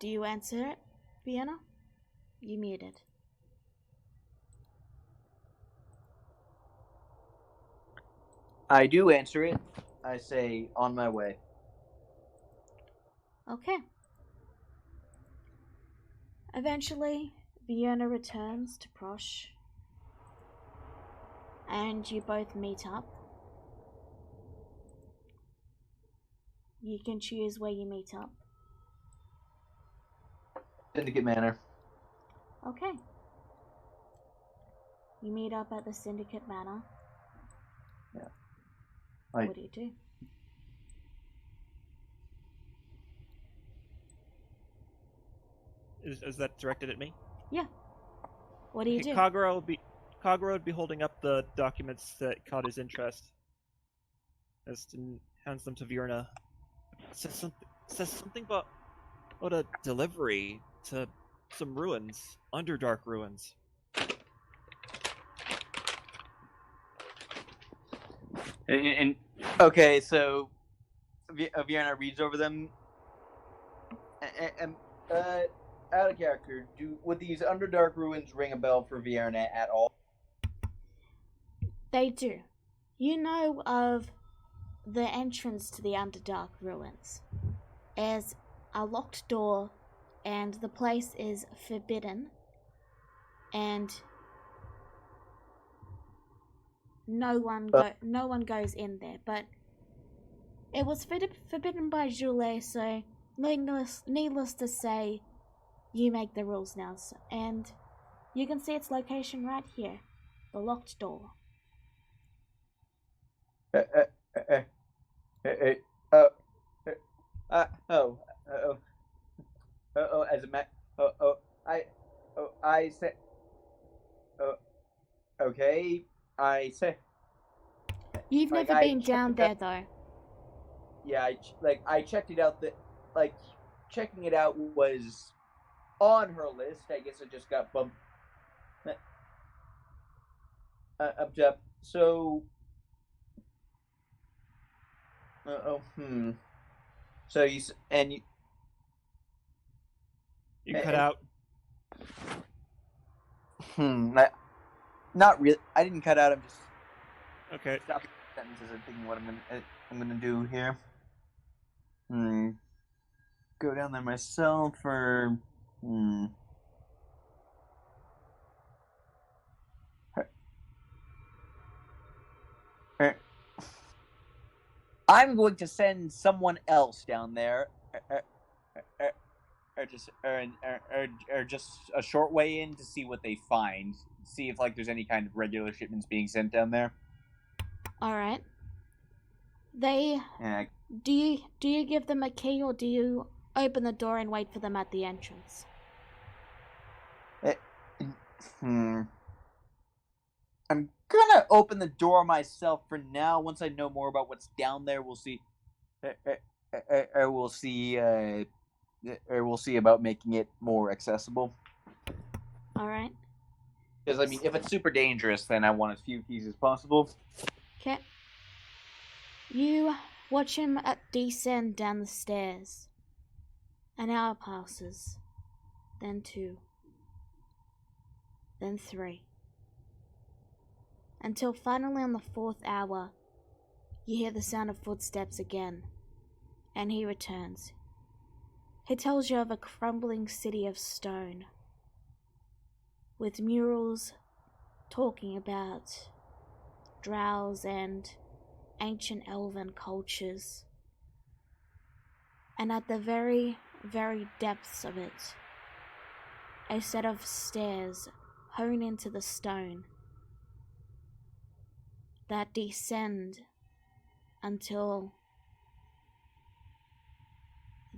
Do you answer it, Vienna? You muted. I do answer it. I say, on my way. Okay. Eventually, Vienna returns to Prosh, and you both meet up. You can choose where you meet up. Syndicate Manor. Okay. You meet up at the Syndicate Manor. Yeah. What do you do? Is that directed at me? Yeah. What do you do? Kagura would be holding up the documents that caught his interest. And hands them to Virna. Says something about a delivery to some ruins, Underdark ruins. And okay, so Vienna reads over them. And out of character, would these Underdark ruins ring a bell for Vienna at all? They do. You know of the entrance to the Underdark ruins. There's a locked door, and the place is forbidden, and no one goes in there. But it was forbidden by Jules, so needless to say, you make the rules now. And you can see its location right here, the locked door. As a I say, okay, I say. You've Like, never I been down there, though. Yeah, I checked it out. Checking it out was on her list. I guess it just got bumped up. So, So you cut out. Not really. I didn't cut out. I'm just Okay. stopping sentences and thinking what I'm gonna do here. Go down there myself, or I'm going to send someone else down there, or just a short way in to see what they find. See if there's any kind of regular shipments being sent down there. All right. Yeah. Do you give them a key, or do you open the door and wait for them at the entrance? I'm gonna open the door myself for now. Once I know more about what's down there, we'll see. We'll see about making it more accessible. All right. Because if it's super dangerous, then I want as few keys as possible. Okay. You watch him descend down the stairs. An hour passes, then 2, then 3. Until finally on the 4th hour, you hear the sound of footsteps again, and he returns. He tells you of a crumbling city of stone, with murals talking about drows and ancient elven cultures. And at the very, very depths of it, a set of stairs hone into the stone that descend until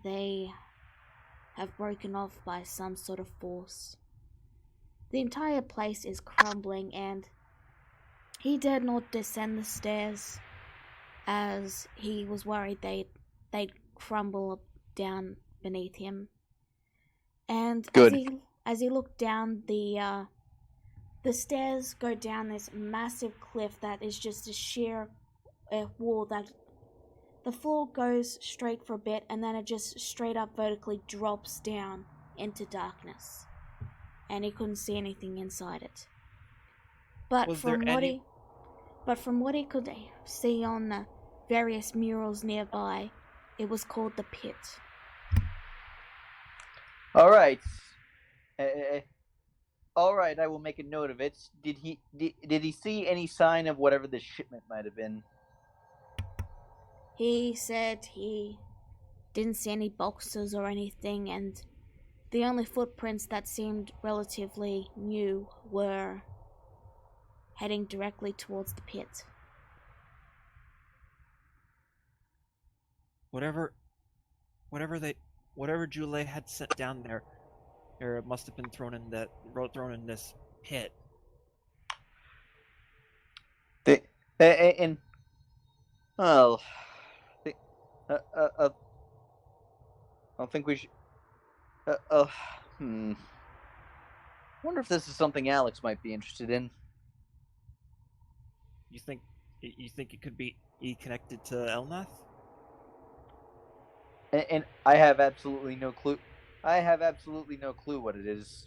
they have broken off by some sort of force. The entire place is crumbling, and he dared not descend the stairs as he was worried they'd crumble down beneath him. And Good. as he looked down, the stairs go down this massive cliff that is just a sheer wall that the floor goes straight for a bit, and then it just straight up vertically drops down into darkness. And he couldn't see anything inside it. But from what he could see on the various murals nearby, it was called the Pit. All right. All right, I will make a note of it. Did he see any sign of whatever the shipment might have been? He said he didn't see any boxes or anything, and the only footprints that seemed relatively new were heading directly towards the pit. Whatever Julie had sent down there, or it must have been thrown in this pit. I think we should. Wonder if this is something Alex might be interested in. You think it could be connected to Elnath? And I have absolutely no clue. I have absolutely no clue what it is.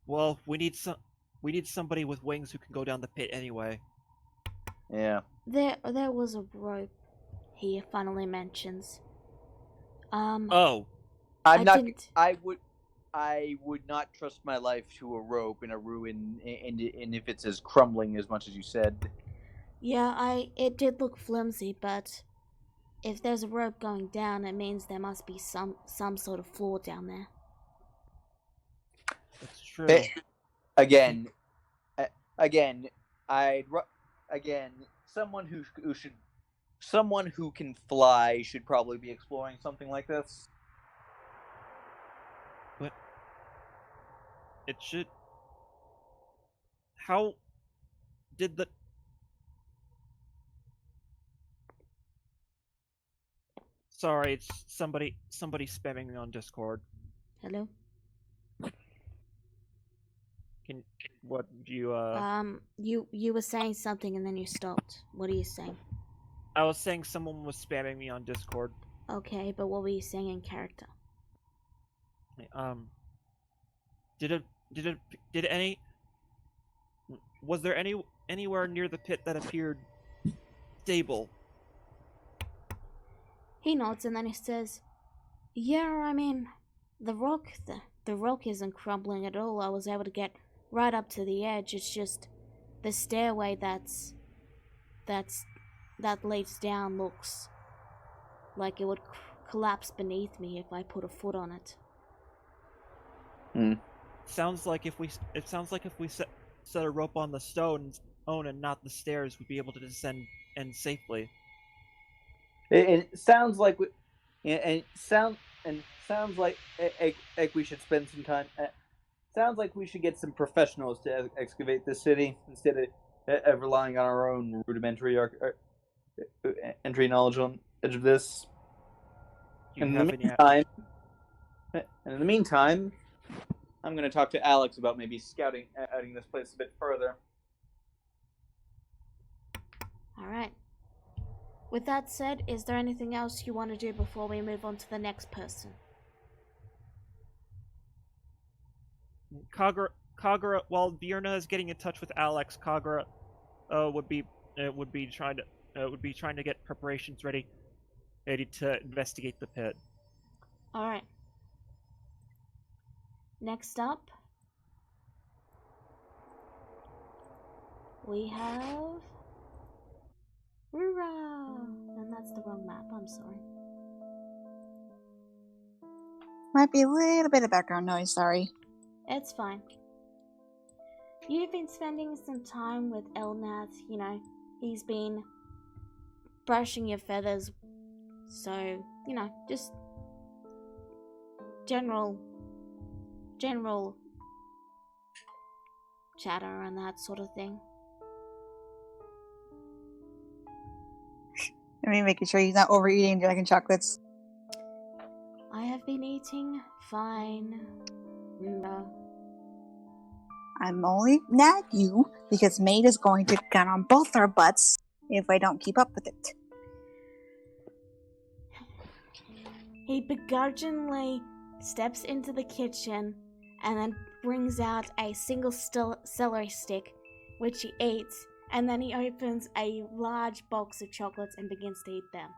Well, we need somebody with wings who can go down the pit anyway. Yeah. There was a rope, he finally mentions. Oh. I would not trust my life to a rope in a ruin, and if it's as crumbling as much as you said. Yeah, it did look flimsy, but if there's a rope going down, it means there must be some sort of floor down there. That's true. Again, someone who can fly should probably be exploring something like this. But it should. How did the? Sorry, it's somebody spamming me on Discord. Hello? What do you You were saying something and then you stopped. What are you saying? I was saying someone was spamming me on Discord. Okay, but what were you saying in character? Was there anywhere near the pit that appeared stable? He nods and then he says, "Yeah, I mean, the rock isn't crumbling at all. I was able to get right up to the edge. It's just the stairway that leads down looks like it would collapse beneath me if I put a foot on it." Sounds like if we set a rope on the stone and not the stairs, we'd be able to descend in safely. It sounds like sounds like we should spend some time. Sounds like we should get some professionals to excavate this city instead of relying on our own rudimentary entry knowledge on edge of this. In the meantime, I'm going to talk to Alex about maybe scouting this place a bit further. All right. With that said, is there anything else you want to do before we move on to the next person? Kagura, while Virna is getting in touch with Alex, Kagura would be trying to get preparations ready to investigate the pit. All right. Next up, we have Rura, and that's the wrong map. I'm sorry. Might be a little bit of background noise, sorry. It's fine. You've been spending some time with Elnath, you know, he's been brushing your feathers, so, you know, just general chatter and that sort of thing. I mean, making sure he's not overeating dragon chocolates. I have been eating fine. No. I'm only mad at you because Maid is going to get on both our butts if I don't keep up with it. He begrudgingly steps into the kitchen and then brings out a single celery stick, which he eats, and then he opens a large box of chocolates and begins to eat them.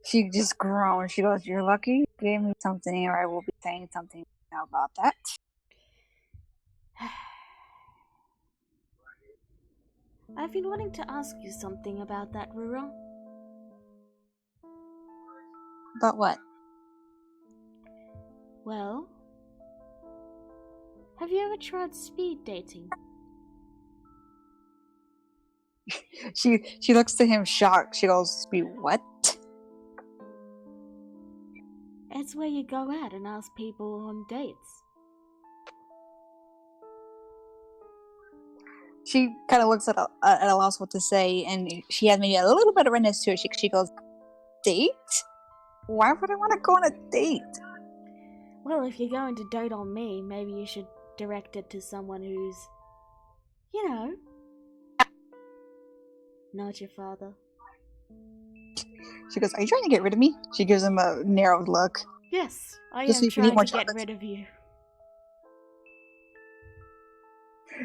She just groans. She goes, "You're lucky you gave me something, or I will be saying something about that." I've been wanting to ask you something about that, Rura. About what? Well, have you ever tried speed dating? She looks to him shocked. She goes, "Speed what?" It's where you go out and ask people on dates. She kind of looks at a loss what to say, and she has maybe a little bit of redness to it. She goes, "Date? Why would I want to go on a date?" Well, if you're going to dote on me, maybe you should direct it to someone who's, you know, not your father. She goes, "Are you trying to get rid of me?" She gives him a narrowed look. Yes, I Just so am you can eat trying more to get chocolates. rid of you.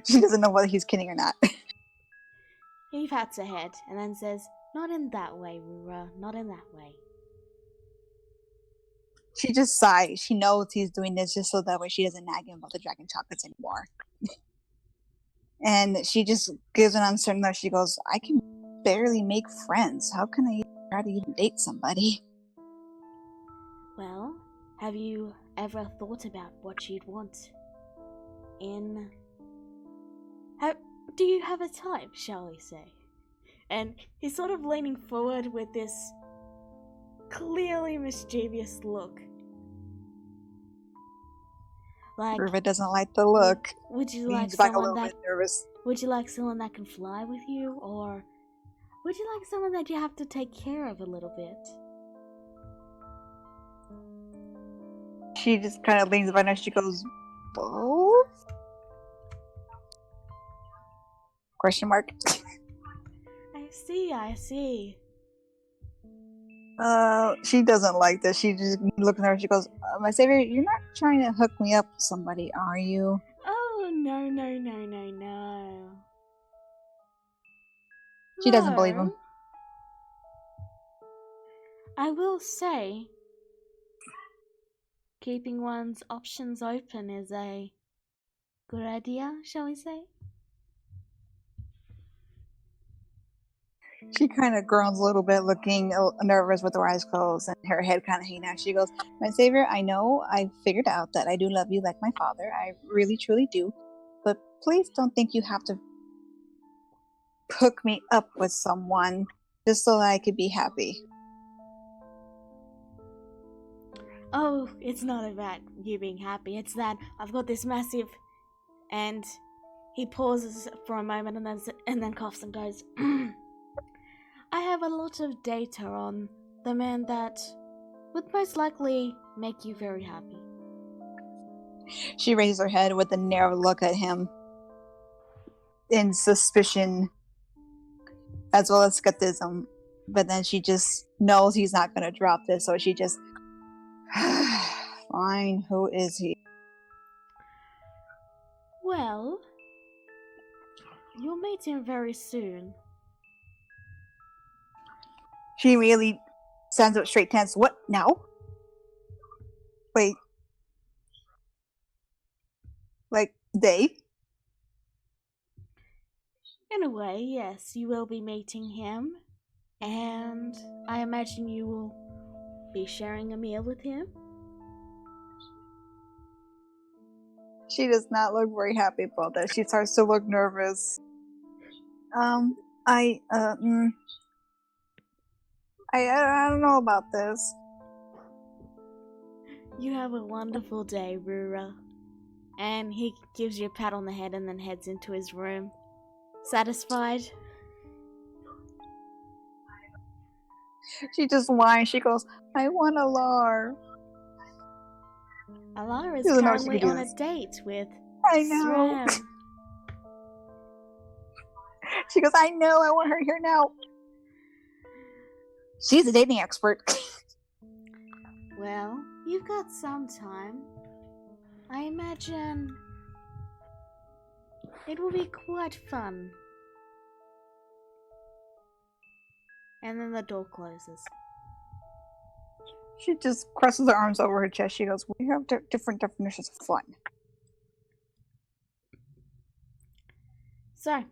She doesn't know whether he's kidding or not. He pats her head and then says, "Not in that way, Rura, not in that way." She just sighs. She knows he's doing this just so that way she doesn't nag him about the dragon chocolates anymore. And she just gives an uncertain look. She goes, "I can barely make friends. How can I try to even date somebody?" Well, have you ever thought about what you'd want in... Do you have a type, shall we say? And he's sort of leaning forward with this clearly mischievous look. Like, Riva doesn't like the look. would you like Leans back a someone little that bit nervous. would you like someone that can fly with you, or would you like someone that you have to take care of a little bit? She just kind of leans by and she goes, "Both?" Question mark. I see. She doesn't like this. She just looks at her and she goes, "My savior, you're not trying to hook me up with somebody, are you?" Oh, no. She doesn't believe him. Though, I will say, keeping one's options open is a good idea, shall we say? She kind of groans a little bit, looking nervous with her eyes closed and her head kind of hanging out. She goes, "My savior, I know I figured out that I do love you like my father. I really, truly do. But please don't think you have to hook me up with someone just so that I could be happy." Oh, it's not about you being happy. It's that I've got this massive... And he pauses for a moment and then coughs and goes, "I have a lot of data on the man that would most likely make you very happy." She raises her head with a narrow look at him in suspicion as well as skepticism. But then she just knows he's not going to drop this, so she just... "Fine, who is he?" Well, you'll meet him very soon. She immediately stands up straight, tense. "What now? Wait. Like, today?" In a way, yes, you will be meeting him. And I imagine you will be sharing a meal with him. She does not look very happy about that. She starts to look nervous. I don't know about this. You have a wonderful day, Rura. And he gives you a pat on the head and then heads into his room. Satisfied? She just whines. She goes, "I want a lar." Alara is Doesn't know she currently could do on a this. date with I know. Sram. She goes, I know, I want her here now. She's a dating expert. Well, you've got some time. I imagine it will be quite fun. And then the door closes. She just crosses her arms over her chest. She goes, we have different definitions of fun. So,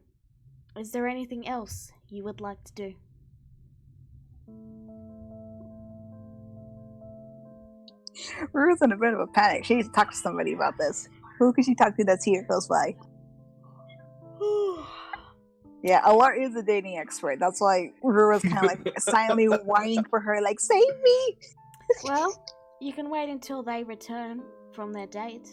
is there anything else you would like to do? Rue's in a bit of a panic. She needs to talk to somebody about this. Who could she talk to that's here close by? Yeah, Alar is a dating expert. That's why Rua's kind of like silently whining for her, like, save me! Well, you can wait until they return from their date.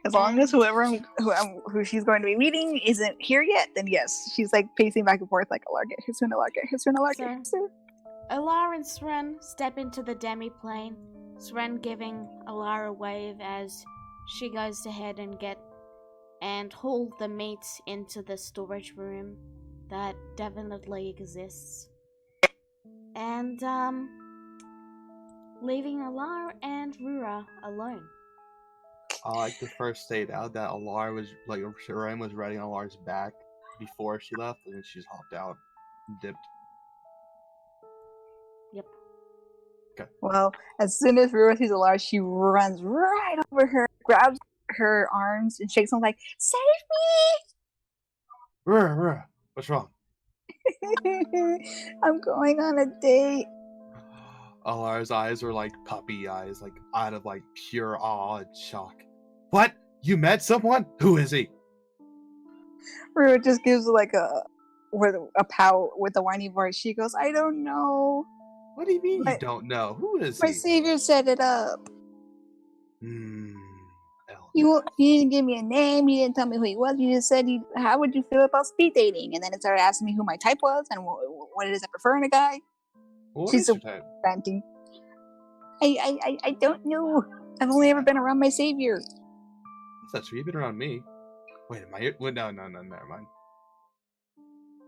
As long as who she's going to be meeting isn't here yet, then yes. She's like pacing back and forth like, Alar, get here soon, Alar, get here soon, Alar, get here soon. Alar and Sren step into the demi-plane, Sren giving Alar a wave as she goes ahead and haul the meat into the storage room that definitely exists. And, leaving Alar and Rura alone. I like to first state out that Alar was, like, Seren was riding Alar's back before she left, and then she just hopped out and dipped. Yep. Okay. Well, as soon as Rura sees Alar, she runs right over her, grabs her arms, and shakes them like, save Rura, what's wrong? me! I'm going on a date. Alar's eyes were like puppy eyes, like out of like pure awe and shock. What? You met someone? Who is he? Rura just gives like a pout with a whiny voice. She goes, I don't know. What do you mean you don't know? Who is My he? savior set it up. Elder. You didn't give me a name. You didn't tell me who he was. You just said, how would you feel about speed dating? And then it started asking me who my type was and what it is I prefer in a guy. What She's is your type? ranting. I don't know. I've only ever been around my savior. That's true. You've been around me. Wait, am I? Well, no, never mind.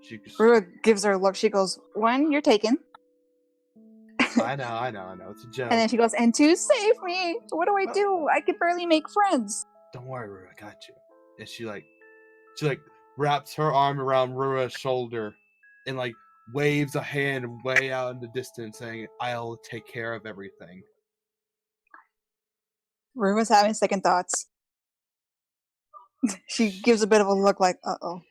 She just... Rura gives her a look. She goes, 1, you're taken. I know. It's a joke. And then she goes, and 2, save me. What do I do? I could barely make friends. Don't worry, Rura, I got you. And she wraps her arm around Rura's shoulder and like waves a hand way out in the distance saying, I'll take care of everything. Rura's having second thoughts. She gives a bit of a look like, uh-oh.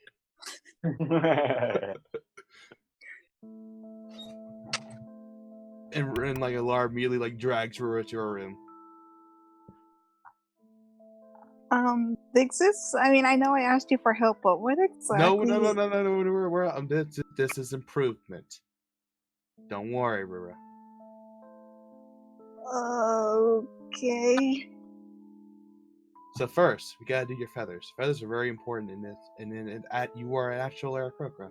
And like Alar immediately like drags Rura to her room. Exists? I mean, I know I asked you for help, but what exactly? No. This is improvement. Don't worry, Rura. Okay. So first, we gotta do your feathers. Feathers are very important in this, and you are an actual Aarakocra.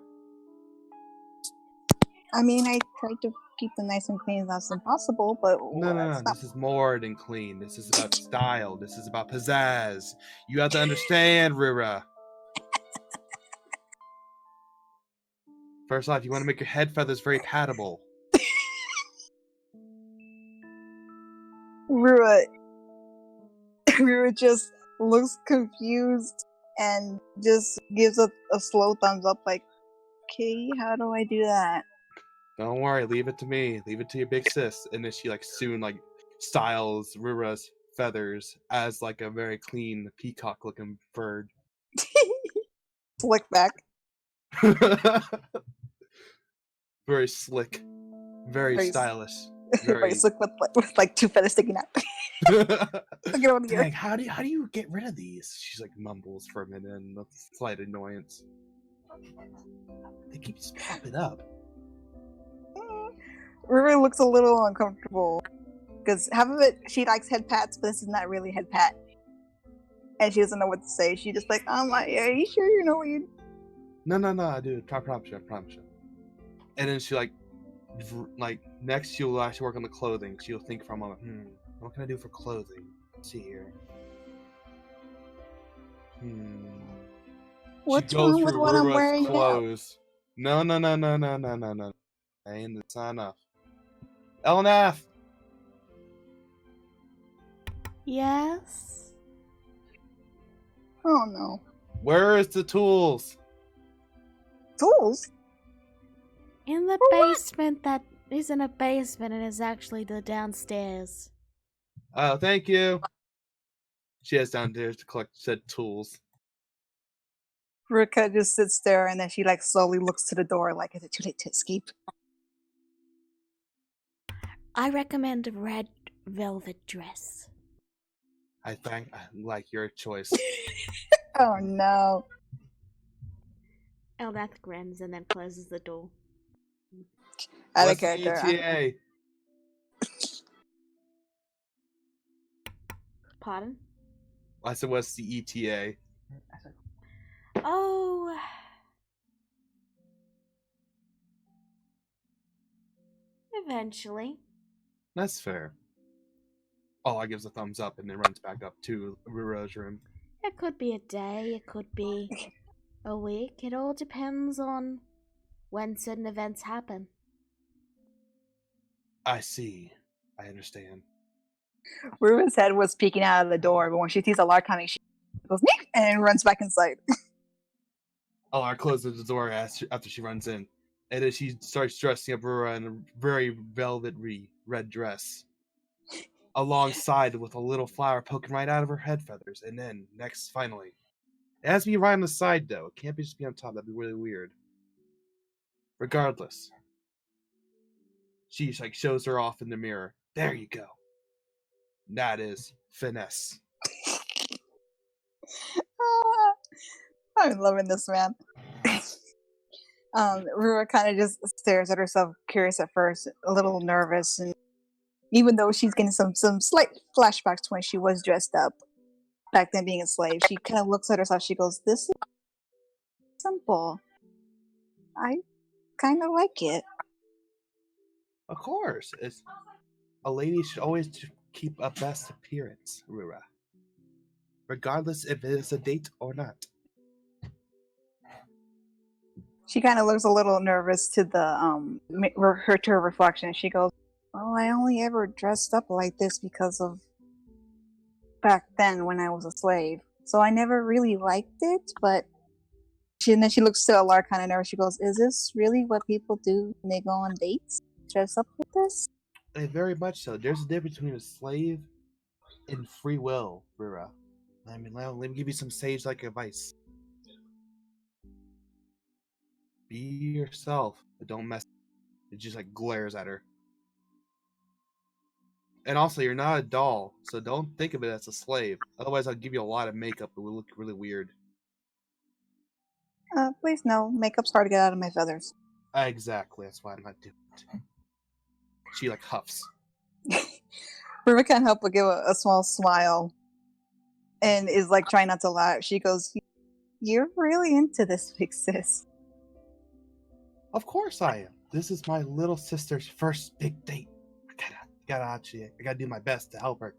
I mean, I tried to keep them nice and clean as possible, but No. This is more than clean. This is about style. This is about pizzazz. You have to understand, Rura. First off, you want to make your head feathers very pattable. Rura just looks confused and just gives a slow thumbs up, like, okay, how do I do that? Don't worry, leave it to me. Leave it to your big sis. And then she soon styles Rura's feathers as like a very clean peacock looking bird. Slick back. Very slick. Very stylish. Very slick with like 2 feathers sticking out. Dang, how do you get rid of these? She's like mumbles for a minute and a slight annoyance. They keep just popping up. Rura looks a little uncomfortable because half of it she likes head pats, but this is not really head pat, and she doesn't know what to say. She just like, are you sure you know what you? No, I do. I promise you. And then she next she'll actually work on the clothing. She'll think for a moment, what can I do for clothing? Let's see here. What's she goes wrong with through what I'm Rura's wearing now? clothes. No. Ain't that's not enough. Elnath! Yes? Oh no. Where is the tools? Tools? In the basement that isn't a basement, it is actually the downstairs. Oh, thank you. She heads downstairs to collect said tools. Rika just sits there and then she like slowly looks to the door like, is it too late to escape? I recommend a red velvet dress. I like your choice. Oh no. Elnath grins and then closes the door. Out of What's the character. ETA? Pardon? I said, what's the ETA? Oh. Eventually. That's fair. I gives a thumbs up and then runs back up to Rura's room. It could be a day, it could be a week. It all depends on when certain events happen. I see. I understand. Ruben's head was peeking out of the door, but when she sees a lark coming, she goes, "Nick," and runs back inside. Alar closes the door after she runs in. And then she starts dressing up Rura in a very velvety red dress. Alongside with a little flower poking right out of her head feathers. And then, finally. It has to be right on the side, though. It can't just be on top. That'd be really weird. Regardless. She shows her off in the mirror. There you go. That is finesse. I'm loving this, man. Rura kind of just stares at herself, curious at first, a little nervous, and even though she's getting some slight flashbacks to when she was dressed up back then being a slave, she kind of looks at herself. She goes, "This is simple. I kind of like it." Of course. A lady should always keep a best appearance, Rura. Regardless if it is a date or not. She kind of looks a little nervous to the her reflection. She goes, "Well, I only ever dressed up like this because of back then when I was a slave. So I never really liked it, but..." And then she looks to Alar kind of nervous. She goes, "Is this really what people do when they go on dates? Dress up with this?" Very much so. There's a difference between a slave and free will, Rura. I mean, let me give you some sage-like advice. Be yourself, but don't mess. It just glares at her. And also, you're not a doll, so don't think of it as a slave. Otherwise, I'll give you a lot of makeup. It will look really weird. Please no. Makeup's hard to get out of my feathers. Exactly. That's why I'm not doing it. She huffs. Rura can't help but give a small smile, and is trying not to laugh. She goes, "You're really into this, big sis." Of course I am. This is my little sister's first big date. I gotta do my best to help her.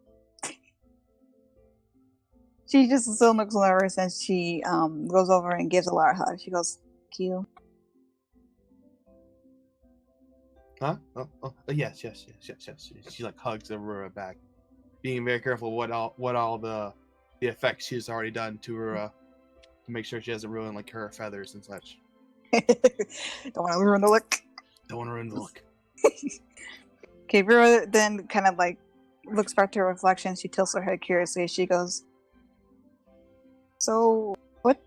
She just still looks nervous, and she goes over and gives Alara a hug. She goes, "Thank you." Huh? Yes. She hugs Aurora back, being very careful what all the effects she's already done to Aurora to make sure she doesn't ruin her feathers and such. Don't want to ruin the look. Don't want to ruin the look. Okay, Rura then kind of looks back to her reflection. She tilts her head curiously. She goes, "So, what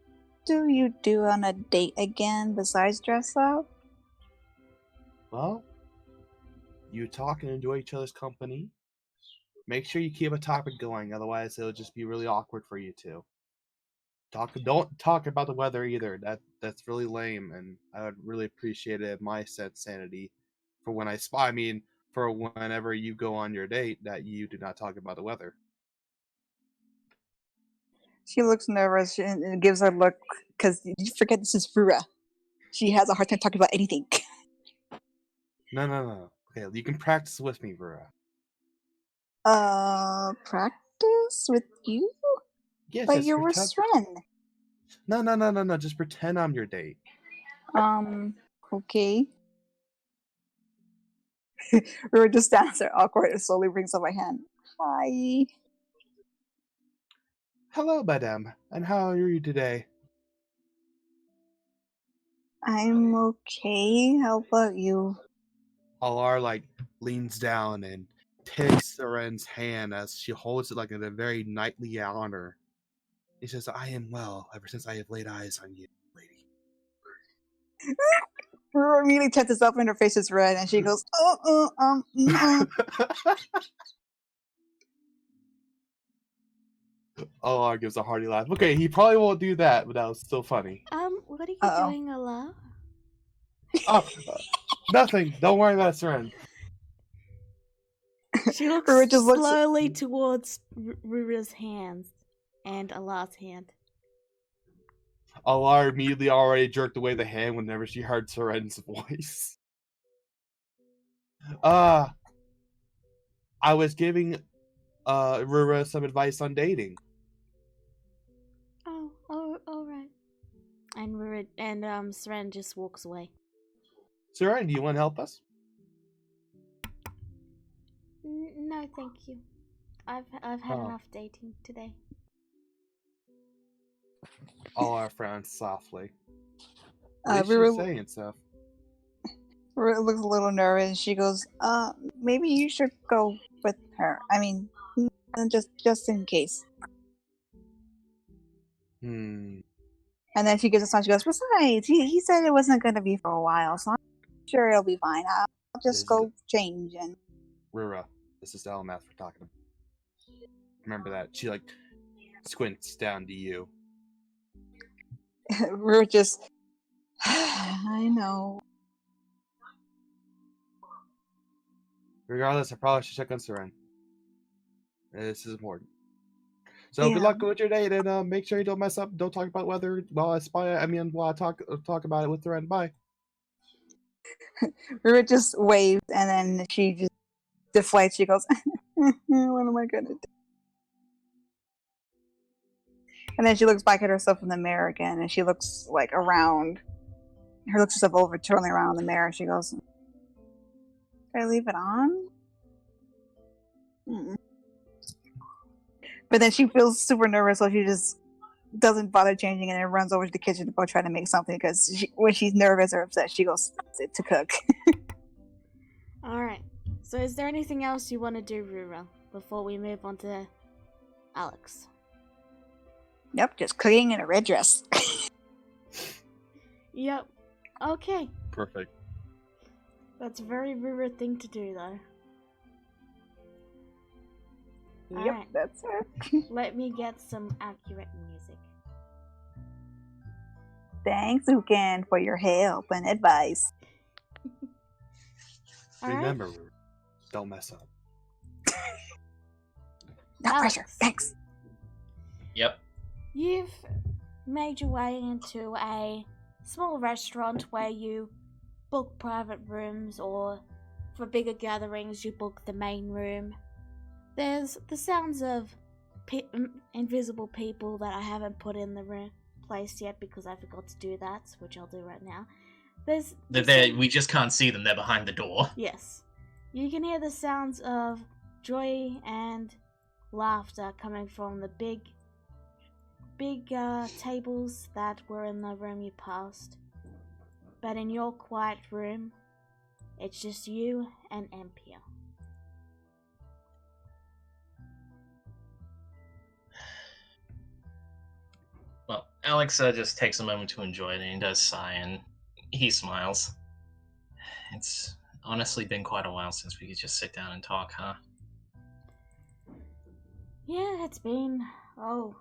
do you do on a date again besides dress up?" Well, you talk and enjoy each other's company. Make sure you keep a topic going, otherwise it'll just be really awkward for you two. Don't talk about the weather either. That's really lame, and I would really appreciate it if my sanity for when for whenever you go on your date, that you do not talk about the weather. She looks nervous and gives her a look, because you forget this is Rura. She has a hard time talking about anything. No. Okay, you can practice with me, Vera. Practice with you? Yes, But just you were pretend. Sren. No. Just pretend I'm your date. Okay. We were just down there awkward and slowly brings up my hand. Hi. Hello, madame. And how are you today? I'm okay. How about you? Alar leans down and takes Seren's hand as she holds it in a very knightly honor. He says, "I am well ever since I have laid eyes on you, lady." Her immediately touches up and her face is red and she goes, no. Alar gives a hearty laugh. Okay, he probably won't do that, but that was still funny. What are you Uh-oh. doing, Allah? Oh, nothing. Don't worry about it, Seren. She looks Rura just looks- slowly towards Rura's hands and Allah's hand. Alar immediately already jerked away the hand whenever she heard Seren's voice. I was giving Rura some advice on dating. Oh, all right. And Rura and Seren just walks away. Seren, do you want to help us? No, thank you. I've had enough dating today. Alar frowns softly. Uh, At least she's Rura- saying stuff. Rura looks a little nervous. She goes, maybe you should go with her. I mean, just in case. Hmm. And then she gives a sign. She goes, besides, he said it wasn't going to be for a while, so I'm sure it'll be fine. I'll just go change and... Rura, this is Elmath we're talking about. Remember that. She squints down to you. We're just... I know. Regardless, I probably should check on Seren. This is important. So Yeah. good luck with your date, and make sure you don't mess up. Don't talk about weather while I talk about it with Seren. Bye. Rura just waves, and then she just deflates. She goes, what am I going to do? And then she looks back at herself in the mirror again, and she looks around. Her looks herself over, turning around in the mirror. She goes, "Did I leave it on?" Mm-mm. But then she feels super nervous, so she just doesn't bother changing and then runs over to the kitchen to go try to make something because when she's nervous or upset, she goes to cook. Alright. So is there anything else you want to do, Rura, before we move on to Alex? Yep, just cooking in a red dress. Yep. Okay. Perfect. That's a very Rura thing to do, though. Yep, Alright. that's her. Let me get some accurate music. Thanks, Ukan, for your help and advice. Alright. Remember, Rura, don't mess up. No Alex. pressure, thanks. Yep. You've made your way into a small restaurant where you book private rooms, or for bigger gatherings you book the main room. There's the sounds of invisible people that I haven't put in the place yet because I forgot to do that, which I'll do right now. We just can't see them. They're behind the door. Yes. You can hear the sounds of joy and laughter coming from the big tables that were in the room you passed. But in your quiet room, it's just you and Empia. Well, Alex just takes a moment to enjoy it, and he does sigh, and he smiles. It's honestly been quite a while since we could just sit down and talk, huh? Yeah, it's been, a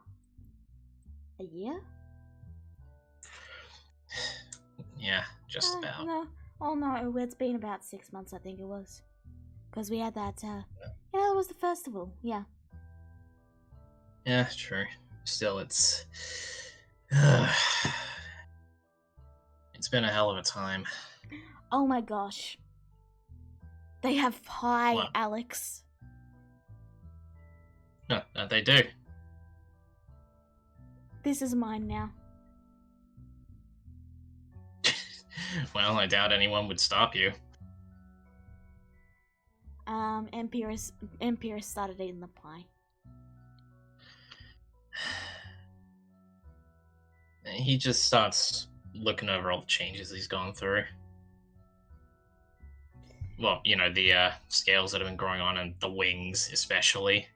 year? Yeah, just about. No, it's been about 6 months, I think it was. Because we had that, it was the festival, yeah. Yeah, true. Still, it's been a hell of a time. Oh my gosh. They have pie, What? Alex. No, they do. This is mine now. Well, I doubt anyone would stop you. Empire started eating the pie. He just starts looking over all the changes he's gone through. Well, you know, the scales that have been growing on and the wings, especially.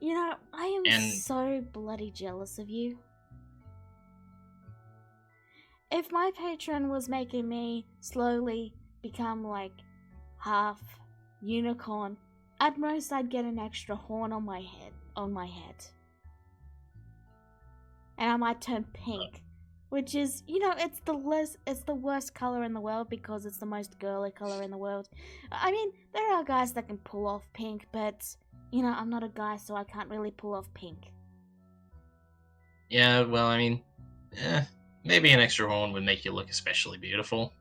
You know, I am And- so bloody jealous of you. If my patron was making me slowly become like half unicorn, at most I'd get an extra horn on my head. And I might turn pink, which is, you know, it's the worst color in the world because it's the most girly color in the world. I mean, there are guys that can pull off pink, but you know, I'm not a guy, so I can't really pull off pink. Yeah, well, I mean, maybe an extra horn would make you look especially beautiful.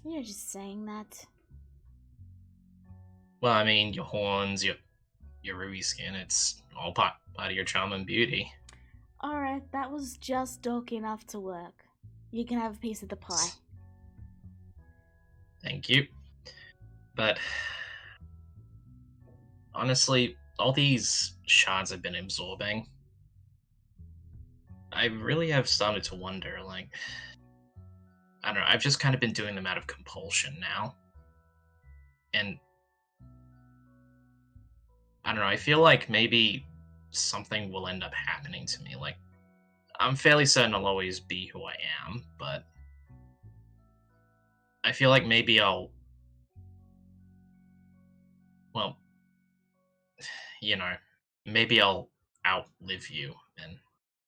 You're just saying that. Well, I mean, your horns, your ruby skin, it's all part of your charm and beauty. Alright, that was just dark enough to work. You can have a piece of the pie. Thank you. But honestly, all these shards I've been absorbing, I really have started to wonder, like, I don't know, I've just kind of been doing them out of compulsion now. And I don't know, I feel like maybe something will end up happening to me. Like, I'm fairly certain I'll always be who I am, but I feel like maybe I'll, well, you know, maybe I'll outlive you and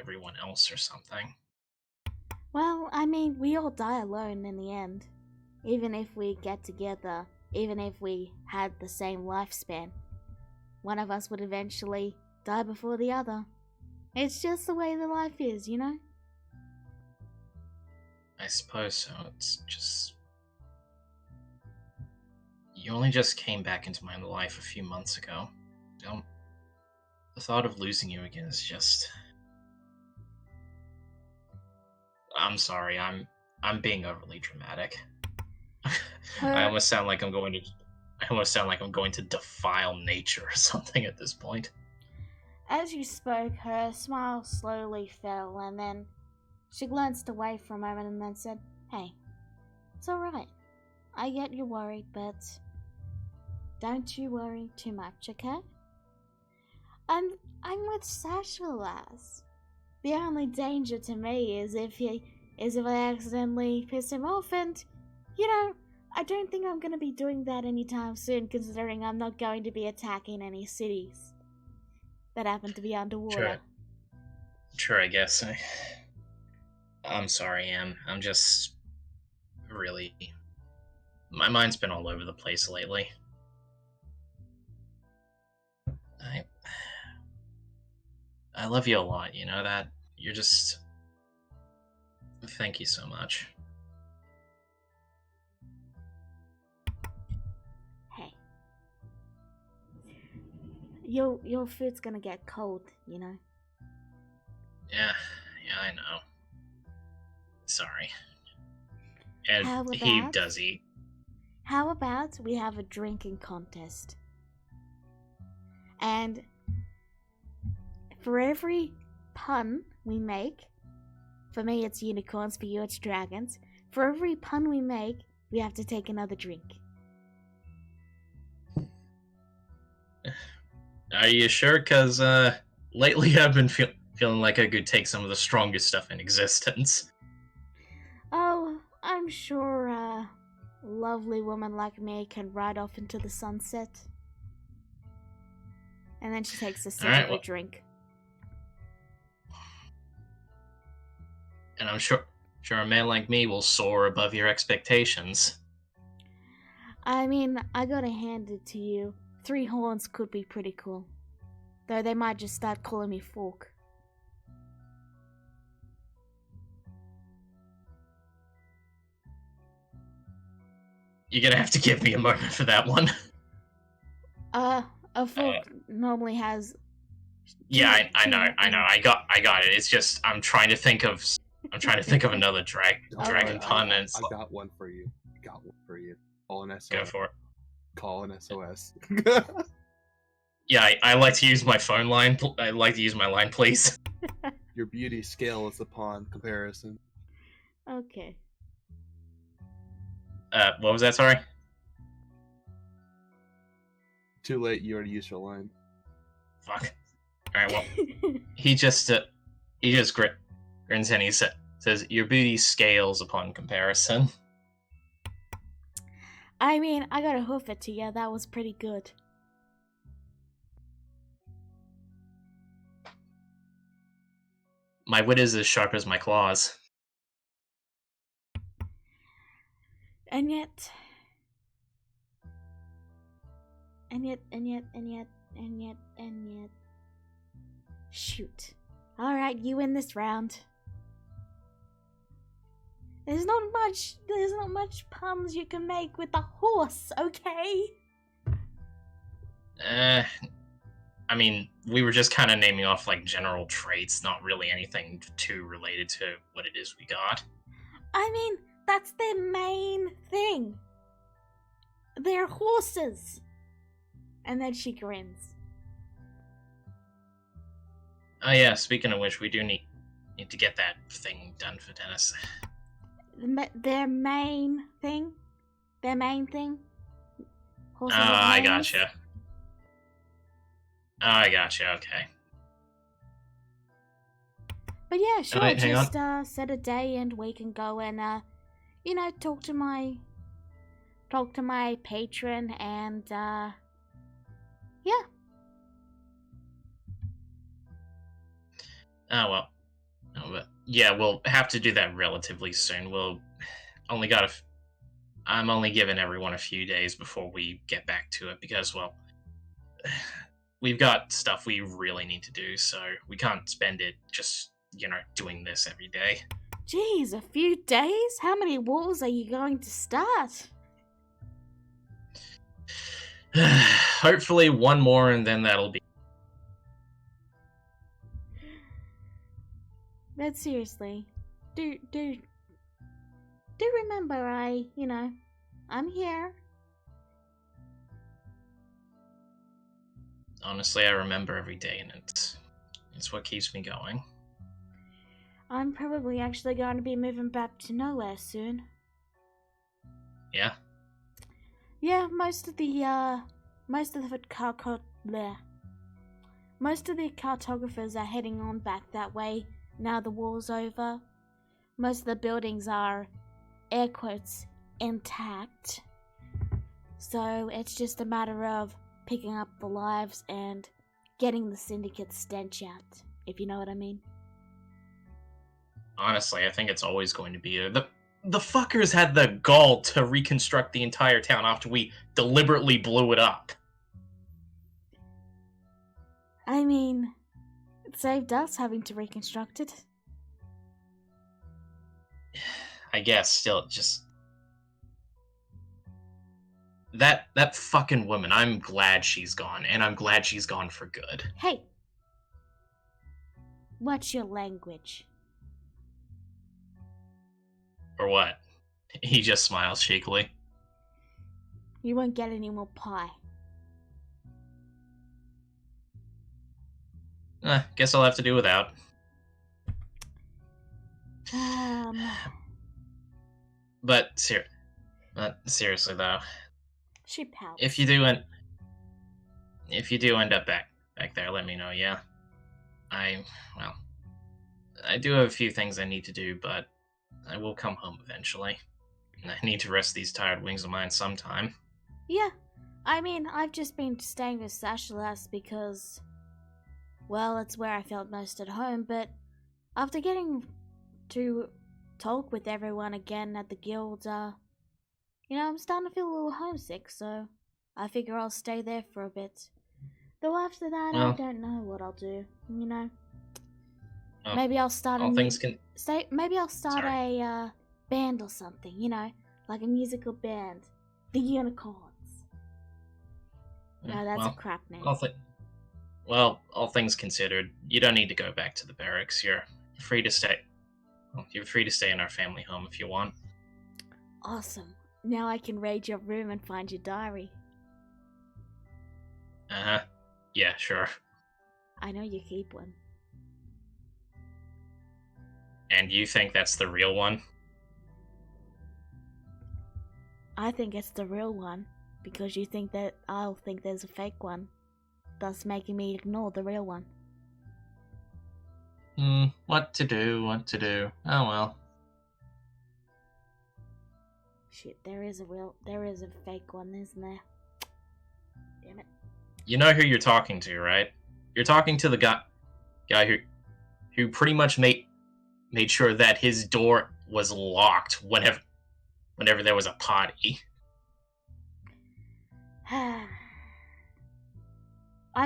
everyone else or something. Well, I mean, we all die alone in the end. Even if we get together, even if we had the same lifespan, one of us would eventually die before the other. It's just the way the life is, you know? I suppose so. It's just... You only just came back into my life a few months ago. The thought of losing you again is just... I'm sorry, I'm being overly dramatic. I almost sound like I'm going to defile nature or something at this point. As you spoke, her smile slowly fell, and then she glanced away for a moment and then said, "Hey, it's alright. I get you're worried, but don't you worry too much, okay? I'm with Sasha, lass. The only danger to me is if I accidentally piss him off, and, you know, I don't think I'm going to be doing that anytime soon, considering I'm not going to be attacking any cities that happen to be underwater." Sure, I guess. I'm sorry, Em. I'm just really... My mind's been all over the place lately. I love you a lot, you know that? You're just... Thank you so much. Hey. Your food's gonna get cold, you know? Yeah, I know. Sorry. And How he about- does eat. How about we have a drinking contest? And for every pun we make, for me it's unicorns, for you it's dragons, for every pun we make, we have to take another drink. Are you sure? Because lately I've been feeling like I could take some of the strongest stuff in existence. Oh, I'm sure a lovely woman like me can ride off into the sunset. And then she takes a sip Alright, of well- a drink. And I'm sure a man like me will soar above your expectations. I mean, I gotta hand it to you. 3 horns could be pretty cool. Though they might just start calling me Fork. You're gonna have to give me a moment for that one. A fork normally has Yeah, I know. I got it. It's just I'm trying to think of another dragon pun. And I got one for you. Call an SOS. Go for it. Call an SOS. Yeah, I like to use my phone line. I like to use my line, please. Your beauty scales upon comparison. Okay. What was that? Sorry. Too late. You already used your line. Fuck. All right. Well, he just grins and he says, "Your beauty scales upon comparison." I mean, I gotta hoof it to you. That was pretty good. My wit is as sharp as my claws. And yet, shoot. Alright, you win this round. There's not much puns you can make with a horse, okay? I mean, we were just kind of naming off like general traits, not really anything too related to what it is we got. I mean, that's their main thing. They're horses. And then she grins. Oh yeah, speaking of which, we do need to get that thing done for Dennis. Their main thing? Horses with I manes? gotcha. I gotcha, okay. But yeah, sure, hang just set a day and we can go and talk to my patron and yeah. Oh well. Oh, but yeah, we'll have to do that relatively soon. I'm only giving everyone a few days before we get back to it because, well, we've got stuff we really need to do, so we can't spend it just, doing this every day. Jeez, a few days? How many wars are you going to start? Hopefully one more and then that'll be... But seriously, do remember I'm here. Honestly, I remember every day and it's what keeps me going. I'm probably actually going to be moving back to nowhere soon. Yeah? Yeah, most of the cartographers are heading on back that way now the war's over. Most of the buildings are, air quotes, intact. So it's just a matter of picking up the lives and getting the syndicate's stench out, if you know what I mean. Honestly, I think it's always going to be the fuckers had the gall to reconstruct the entire town after we deliberately blew it up. I mean, it saved us having to reconstruct it. I guess, still, just... That fucking woman, I'm glad she's gone, and I'm glad she's gone for good. Hey! What's your language? Or what? He just smiles cheekily. You won't get any more pie. Guess I'll have to do without. But seriously though, she pouts. if you do end up back there, let me know. Yeah, I do have a few things I need to do, but I will come home eventually. And I need to rest these tired wings of mine sometime. Yeah, I mean, I've just been staying with Sashalas because, well, it's where I felt most at home, but after getting to talk with everyone again at the guild, I'm starting to feel a little homesick, so I figure I'll stay there for a bit. Though after that, I don't know what I'll do, Maybe I'll start a band or something, like a musical band. The Unicorns. No, that's a crap name. Well, all things considered, you don't need to go back to the barracks. You're free to stay. Well, you're free to stay in our family home if you want. Awesome. Now I can raid your room and find your diary. Uh-huh. Yeah, sure. I know you keep one. And you think that's the real one? I think it's the real one, because you think that I'll think there's a fake one, thus making me ignore the real one. What to do, what to do. Oh well. Shit, there is a fake one, isn't there? Damn it. You know who you're talking to, right? You're talking to the guy who pretty much made sure that his door was locked whenever there was a party. I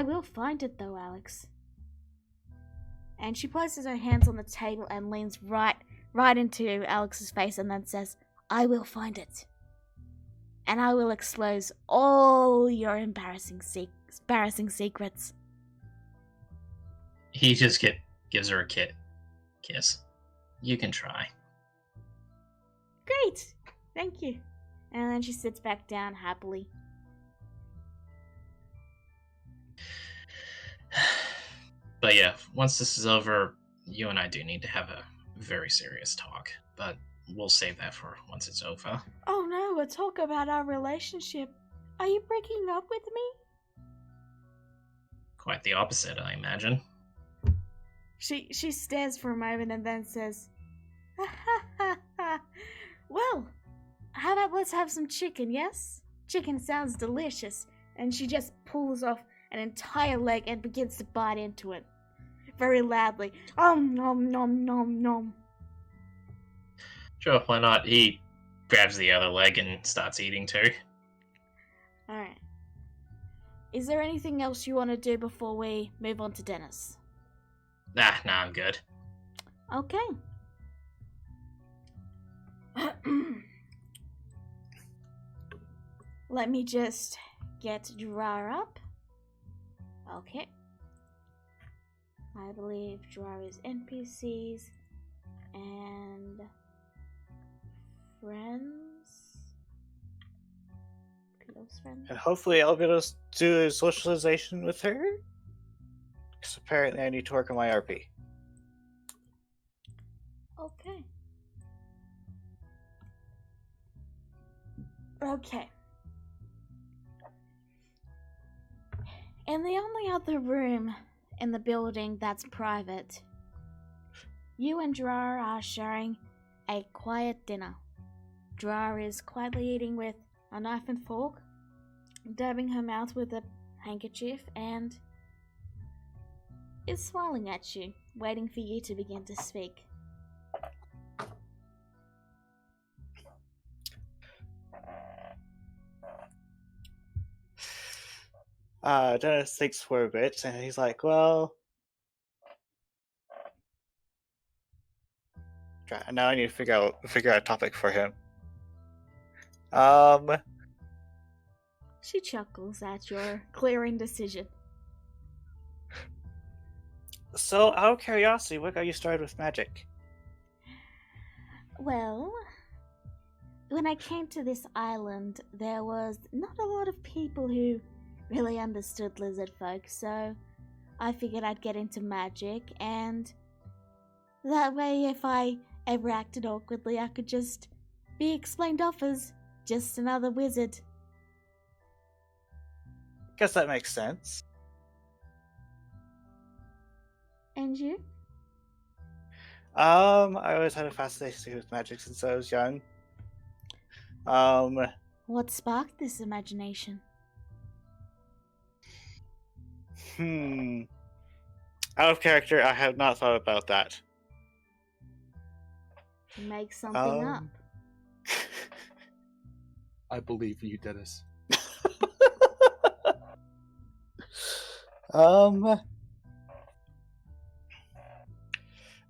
will find it though, Alex. And she places her hands on the table and leans right into Alex's face and then says, I will find it. And I will expose all your embarrassing secrets. He just gives her a kiss. You can try. Great! Thank you. And then she sits back down happily. But yeah, once this is over, you and I do need to have a very serious talk. But we'll save that for once it's over. Oh no, a talk about our relationship. Are you breaking up with me? Quite the opposite, I imagine. She stares for a moment and then says, well, how about let's have some chicken, yes? Chicken sounds delicious. And she just pulls off an entire leg and begins to bite into it. Very loudly. Nom nom nom nom. Sure, why not? He grabs the other leg and starts eating too. Alright. Is there anything else you want to do before we move on to Dennis? Nah, I'm good. Okay. Let me just get Drawer up. Okay. I believe Drawer is NPCs and friends. Close friends. And hopefully I'll be able to do socialization with her. Because apparently I need to work on my RP. Okay. Okay. In the only other room in the building that's private, you and Drawer are sharing a quiet dinner. Drawer is quietly eating with a knife and fork, dabbing her mouth with a handkerchief, and is smiling at you, waiting for you to begin to speak. Dennis thinks for a bit, and he's like, well... Now I need to figure out a topic for him. She chuckles at your clearing decision. So, out of curiosity, what got you started with magic? Well, when I came to this island, there was not a lot of people who really understood lizard folk, so I figured I'd get into magic, and that way if I ever acted awkwardly, I could just be explained off as just another wizard. Guess that makes sense. And you? I always had a fascination with magic since I was young. What sparked this imagination? Out of character, I have not thought about that. Make something up. I believe you, Dennis.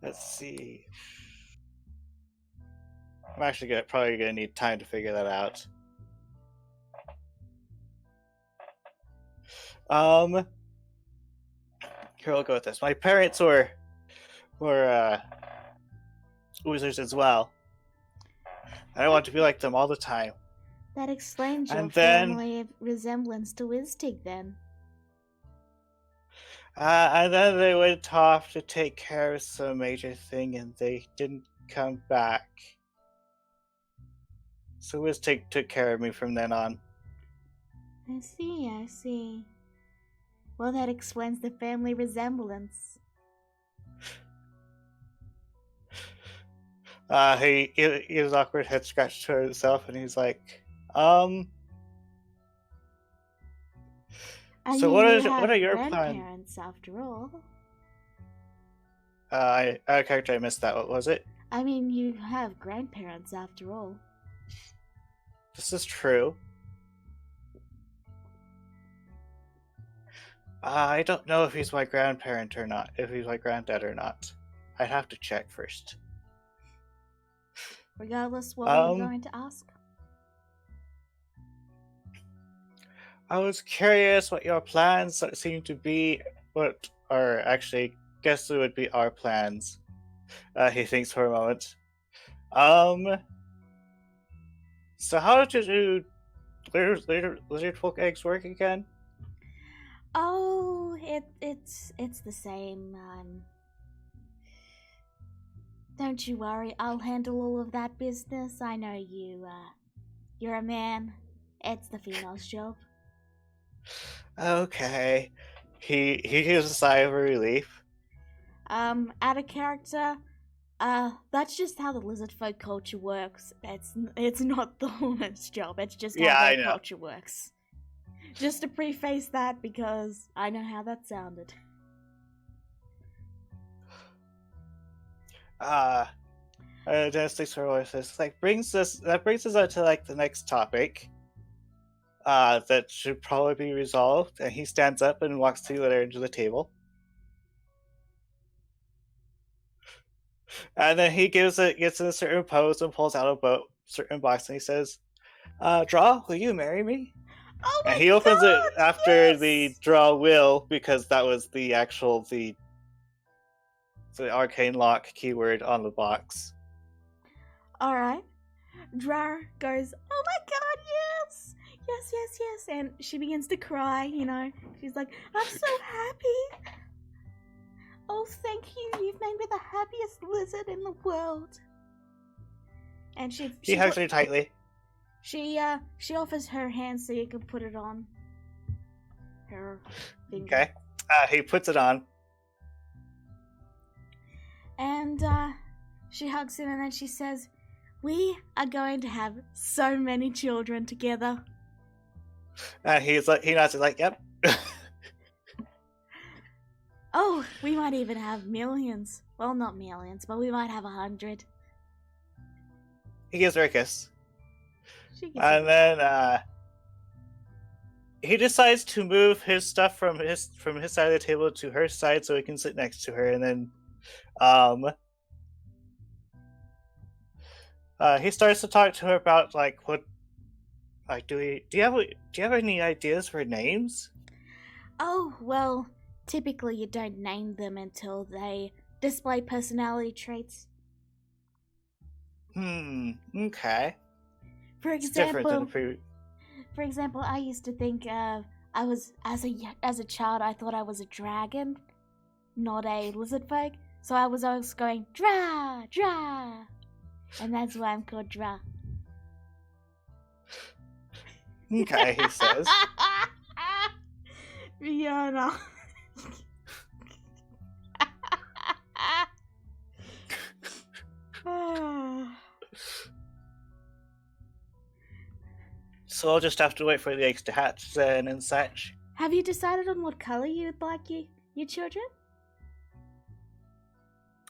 Let's see. I'm actually probably gonna need time to figure that out. here I'll go with this. My parents were wizards as well. I want to be like them all the time. That explains your And then- family resemblance to Wiztig, then. And then they went off to take care of some major thing, and they didn't come back. So Wiz took care of me from then on. I see. Well, that explains the family resemblance. He his awkward head scratched to himself, and he's like, I So mean, what you is- what have are your plans? grandparents, after all. character, I missed that. What was it? I mean, you have grandparents, after all. This is true. I don't know if he's my grandparent or not. If he's my granddad or not. I'd have to check first. Regardless, what are you Um, going to ask? I was curious what your plans seem to be. What are actually, guess it would be our plans. He thinks for a moment. So how do lizard folk eggs work again? Oh, it's the same. Don't you worry, I'll handle all of that business. I know you. You're a man. It's the female's job. Okay. He gives a sigh of relief. Out of character, that's just how the lizard folk culture works. It's not the woman's job. It's just how Yeah, I their know. culture works. Just to preface that, because I know how that sounded. Dennis takes for a while, says, that brings us on to like the next topic. That should probably be resolved, and he stands up and walks to the into the table. And then he gets in a certain pose and pulls out a certain box, and he says, Draw, will you marry me? Oh my And he opens God, it after yes! the draw will, because that was the actual the arcane lock keyword on the box. Alright. Drar goes, oh my god, yes! Yes. And she begins to cry, you know. She's like, I'm so happy. Oh, thank you. You've made me the happiest lizard in the world. And she Hugs her tightly. She offers her hand so you can put it on her finger. Okay. He puts it on. And she hugs him and then she says, we are going to have so many children together. He's like, he nods, like, yep. Oh, we might even have millions. Well, not millions, but we might have 100. He gives her a kiss. She gives And then he decides to move his stuff from his side of the table to her side so he can sit next to her, and then he starts to talk to her about like what like do you have any ideas for names? Oh, well, typically you don't name them until they display personality traits. Okay. For It's different than example, the previous. for example, I used to think I was as a child I thought I was a dragon, not a lizard folk. So I was always going Dra, Dra, and that's why I'm called Dra. Okay, he says. Fiona. So I'll just have to wait for the eggs to hatch then and such. Have you decided on what color you'd like your children?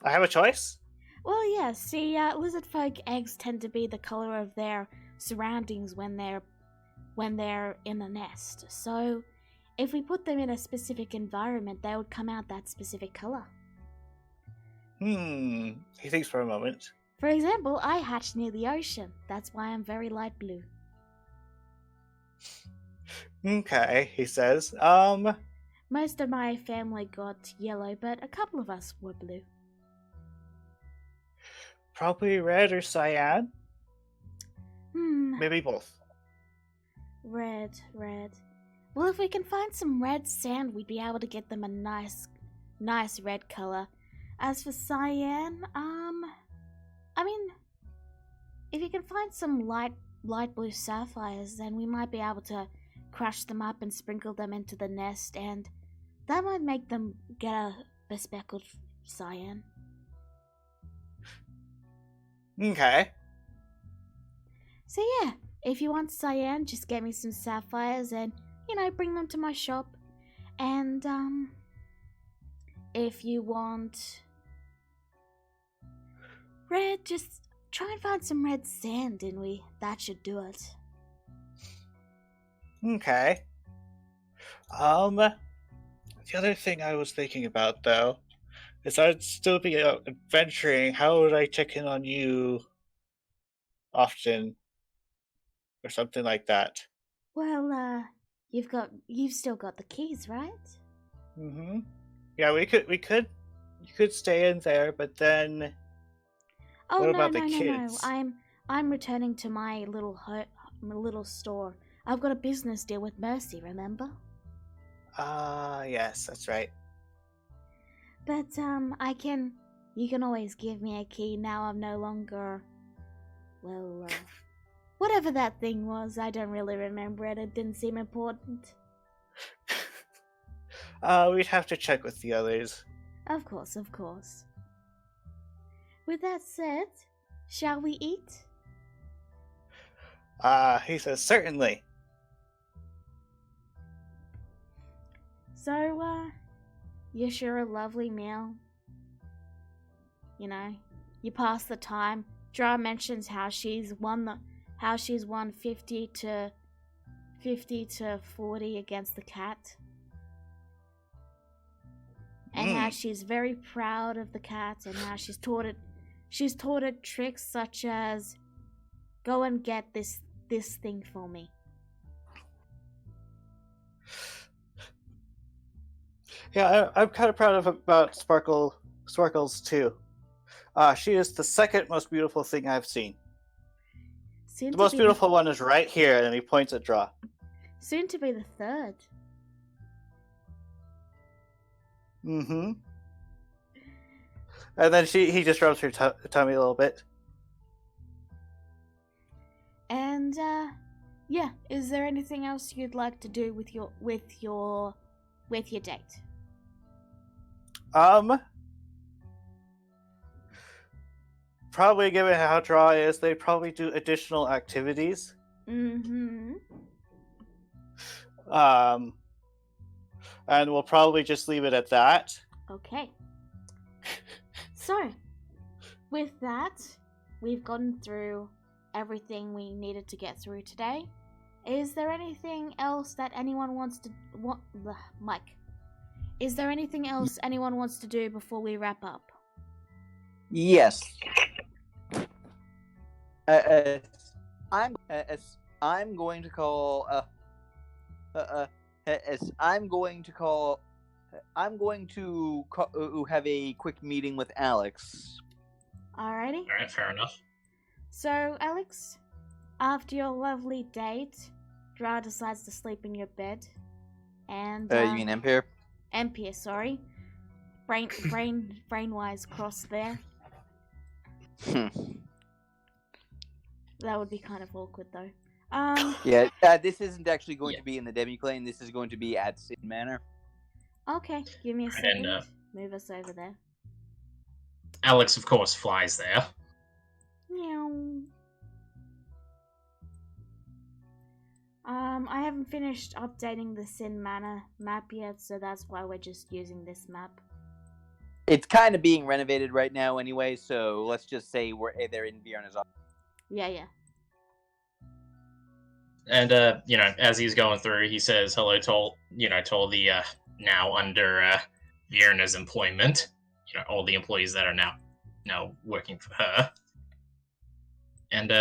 I have a choice? Well, yeah. See, lizard folk eggs tend to be the color of their surroundings when they're in the nest. So, if we put them in a specific environment, they would come out that specific color. He thinks for a moment. For example, I hatched near the ocean. That's why I'm very light blue. Okay, he says. Most of my family got yellow, but a couple of us were blue. Probably red or cyan. Maybe both. Red. Well, if we can find some red sand, we'd be able to get them a nice red color. As for cyan, I mean, if you can find some light blue sapphires, then we might be able to crush them up and sprinkle them into the nest, and that might make them get a bespeckled cyan. Okay. So yeah, if you want cyan, just get me some sapphires and, bring them to my shop. And, if you want red, just try and find some red sand, and that should do it. Okay. The other thing I was thinking about, though, is I'd still be out adventuring. How would I check in on you often? Or something like that. Well, you've still got the keys, right? Mm-hmm. Yeah, you could stay in there, but then Oh, what no, about no, the no, kids? no. I'm returning to my little store. I've got a business deal with Mercy, remember? Yes, that's right. But, you can always give me a key now I'm no longer, well, whatever that thing was. I don't really remember it. It didn't seem important. We'd have to check with the others. Of course. With that said, shall we eat? He says, certainly. So, you're sure a lovely meal? You pass the time. Dra mentions how she's won 50 to 40 against the cat. And how she's very proud of the cat, and how she's taught it tricks such as, go and get this thing for me. Yeah, I'm kind of proud about Sparkles too. She is the second most beautiful thing I've seen. The most beautiful one is right here, and he points at Dra. Soon to be the third. Mm-hmm. And then he just rubs her tummy a little bit. And yeah, is there anything else you'd like to do with your date? Probably given how Dra is, they probably do additional activities. Mm-hmm. And we'll probably just leave it at that. Okay. So, with that, we've gotten through everything we needed to get through today. Is there anything else that anyone wants to... Mike. Is there anything else anyone wants to do before we wrap up? Yes. I'm going to call. Have a quick meeting with Alex. Alrighty. Alright, fair enough. So, Alex, after your lovely date, Dra decides to sleep in your bed, and You mean Empire? Empire, sorry. Brain-wise crossed there. That would be kind of awkward, though. Yeah, this isn't actually going to be in the Demi-Plane. This is going to be at Sin Manor. Okay, give me a second. Move us over there. Alex, of course, flies there. Meow. I haven't finished updating the Sin Manor map yet, so that's why we're just using this map. It's kind of being renovated right now anyway, so let's just say they're in Vierna's office. Yeah. And, as he's going through, he says hello to the, now under, Vierna's employment. All the employees that are now working for her. And,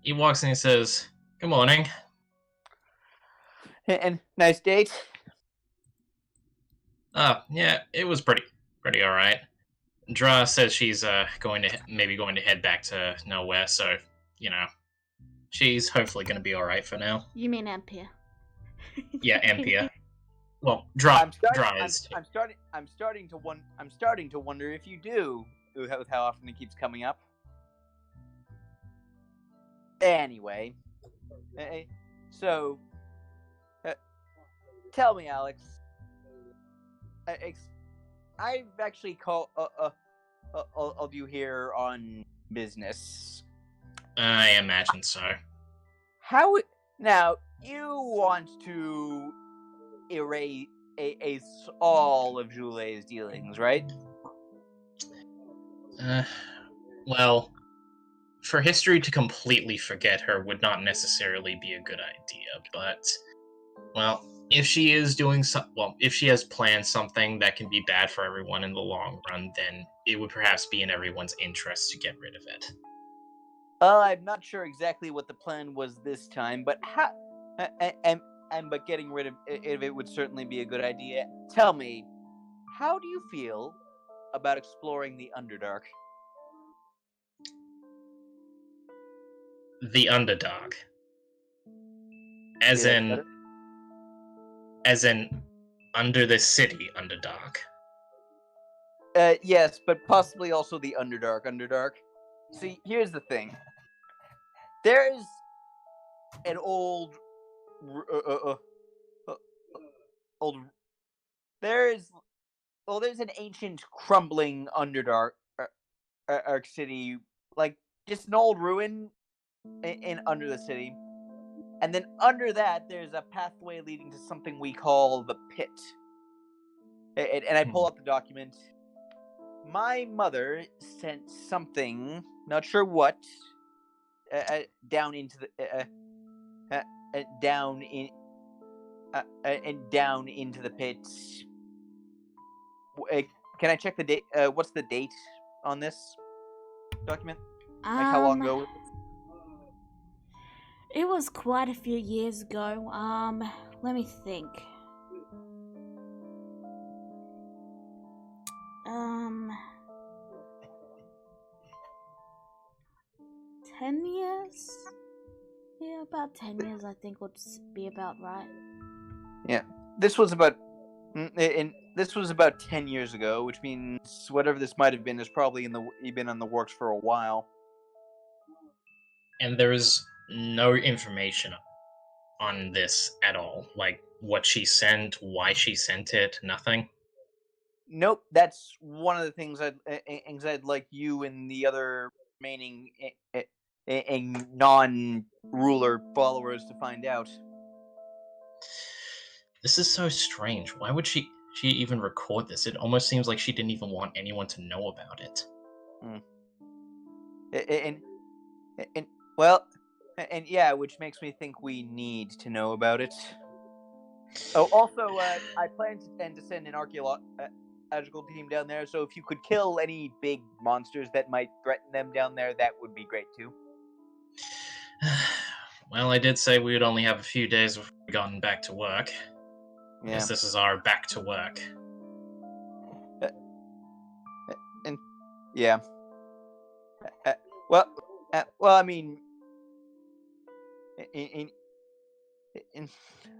he walks in and says, good morning. And nice date. Yeah, it was pretty all right. Dra says she's going to head back to nowhere, so she's hopefully going to be all right for now. You mean Ampere? Yeah, Ampere. Well, Dra is. I'm starting to wonder if you do, with how often it keeps coming up. Anyway, so tell me, Alex. I've actually called you here on business. I imagine so. How now you want to erase all of Joulet's dealings, right? Well, for history to completely forget her would not necessarily be a good idea, but, well, if she is doing if she has planned something that can be bad for everyone in the long run, then it would perhaps be in everyone's interest to get rid of it. I'm not sure exactly what the plan was this time, but but getting rid of it would certainly be a good idea. Tell me, how do you feel about exploring the Underdark? The Underdark. As in under the city Underdark. Yes, but possibly also the Underdark. See, here's the thing. There's an there's an ancient crumbling Underdark city, like just an old ruin in under the city. And then under that, there's a pathway leading to something we call the pit. And I pull up the document. My mother sent something, not sure what, down into the down into the pit. Can I check the date? What's the date on this document? Like how long ago? It was quite a few years ago. Let me think. 10 years? Yeah, about 10 years I think would be about right. Yeah. This was about 10 years ago, which means whatever this might have been has probably been on the works for a while. And there is no information on this at all, like what she sent, why she sent it, nothing. Nope, that's one of the things I'd like you and the other remaining non-ruler followers to find out. This is so strange. Why would she even record this? It almost seems like she didn't even want anyone to know about it. And yeah, which makes me think we need to know about it. Oh, also, I plan to send an archaeological team down there, so if you could kill any big monsters that might threaten them down there, that would be great too. Well, I did say we would only have a few days before we gotten back to work. Yeah. Yes, this is our back to work. Yeah. Well, I mean,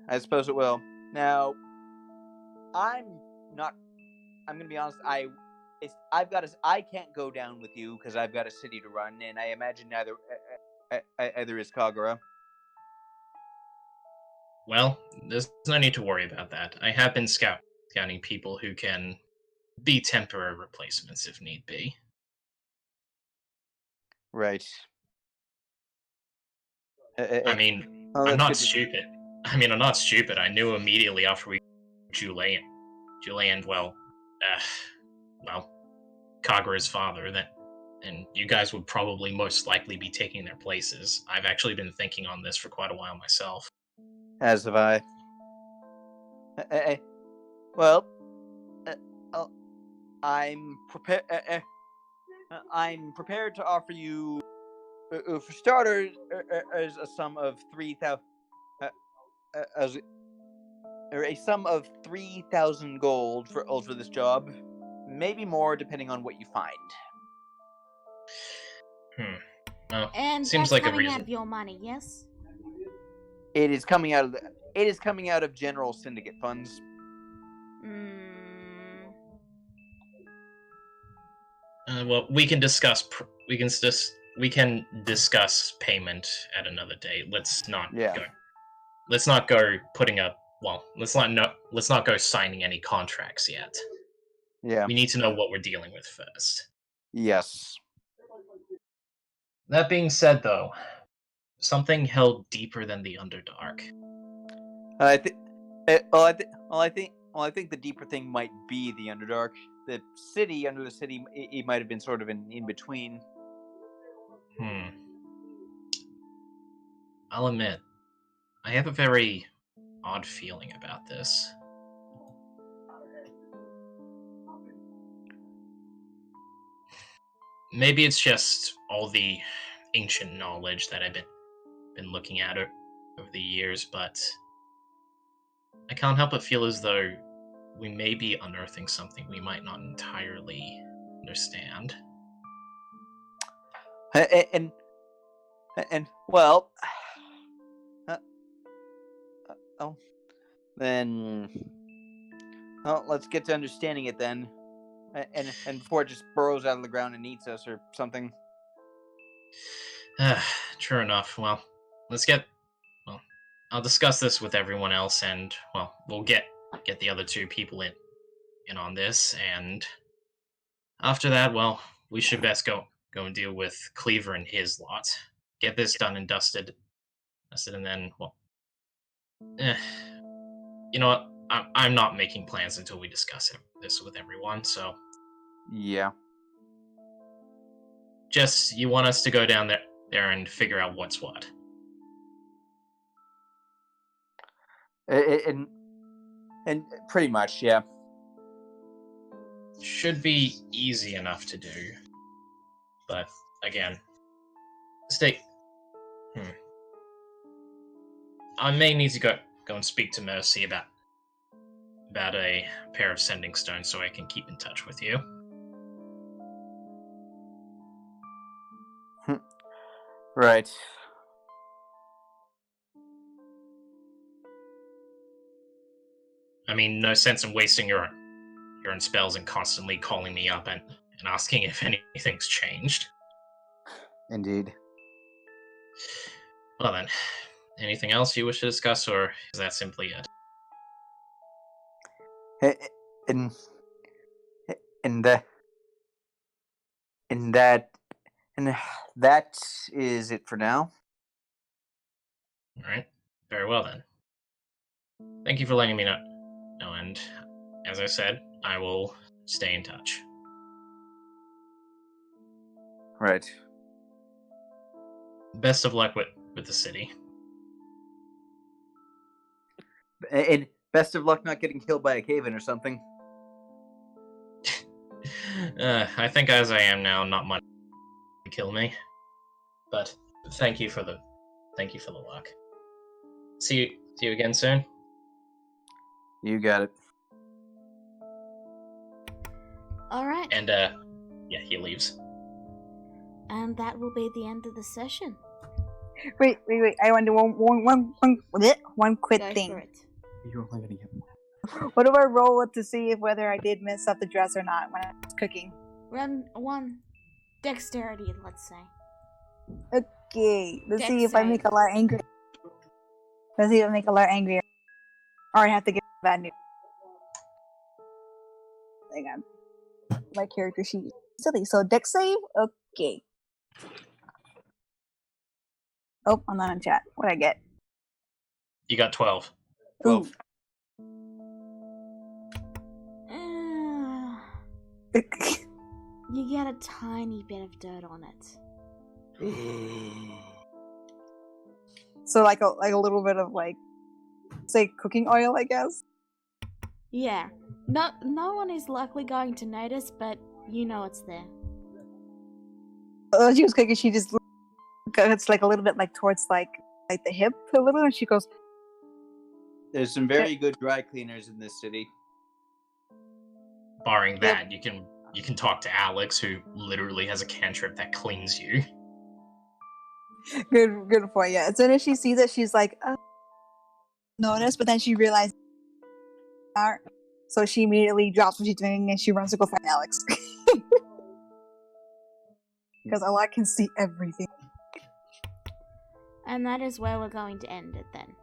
I suppose it will. Now, I'm gonna be honest. I can't go down with you because I've got a city to run, and I imagine either is Kagura. Well, there's no need to worry about that. I have been scouting people who can be temporary replacements if need be. Right. I mean, I'm not stupid. I'm not stupid. I knew immediately after we Julian, Kagura's father, and you guys would probably most likely be taking their places. I've actually been thinking on this for quite a while myself. As have I. Well, I'm prepared. I'm prepared to offer you, for starters, a sum of 3,000. a sum of 3,000 gold for this job. Maybe more, depending on what you find. Well, And seems that's like a coming out reason. of your money, yes? It is coming out of general syndicate funds. Well, we can discuss. We can discuss payment at another date. Let's not go. Let's not go putting up. Well, let's not go signing any contracts yet. Yeah. We need to know what we're dealing with first. Yes. That being said, though, something held deeper than the Underdark. I think the deeper thing might be the Underdark. The city, under the city, it might have been sort of in between. I'll admit, I have a very odd feeling about this. Maybe it's just all the ancient knowledge that I've been looking at over the years, but I can't help but feel as though we may be unearthing something we might not entirely understand. And well, then, let's get to understanding it then, and before it just burrows out of the ground and eats us or something. True enough. Well, I'll discuss this with everyone else, and well, we'll get the other two people in on this, and after that, well, we should best go and deal with Cleaver and his lot. Get this done and dusted, and then, well, you know what? I'm not making plans until we discuss this with everyone. So, yeah. Just you want us to go down there and figure out what's what. And pretty much, yeah. Should be easy enough to do, but again, I may need to go and speak to Mercy about a pair of sending stones so I can keep in touch with you. Right. I mean, no sense in wasting your own spells and constantly calling me up and asking if anything's changed. Indeed. Well then, anything else you wish to discuss, or is that simply it? And that is it for now. All right. Very well then. Thank you for letting me know. And as I said, I will stay in touch. Right. Best of luck with the city. And best of luck not getting killed by a cave-in or something. I think as I am now, not much to kill me. But thank you for the luck. See you again soon. You got it. All right. And yeah, he leaves. And that will be the end of the session. Wait. I want to one quick Go thing. for it. You're only gonna get one. What do I roll to see if whether I did mess up the dress or not when I was cooking? Run one dexterity, let's say. Okay, let's Dex see if I save. make a lot angry. Let's see if I make a lot angrier. Or I have to get bad news. Hang on. My character sheet is silly. So dex save? Okay. Oh, I'm not in chat. What'd I get? You got 12. 12. You get a tiny bit of dirt on it. So like a little bit of say cooking oil, I guess. Yeah. No one is likely going to notice, but you know it's there. She was cooking. She just it's a little bit towards the hip a little, and she goes, There's some very good dry cleaners in this city. Barring that, you can talk to Alex, who literally has a cantrip that cleans you. Good point. Yeah. As soon as she sees it, she's like, notice, but then she realizes, so she immediately drops what she's doing and she runs to go find Alex. Because Allah can see everything. And that is where we're going to end it then.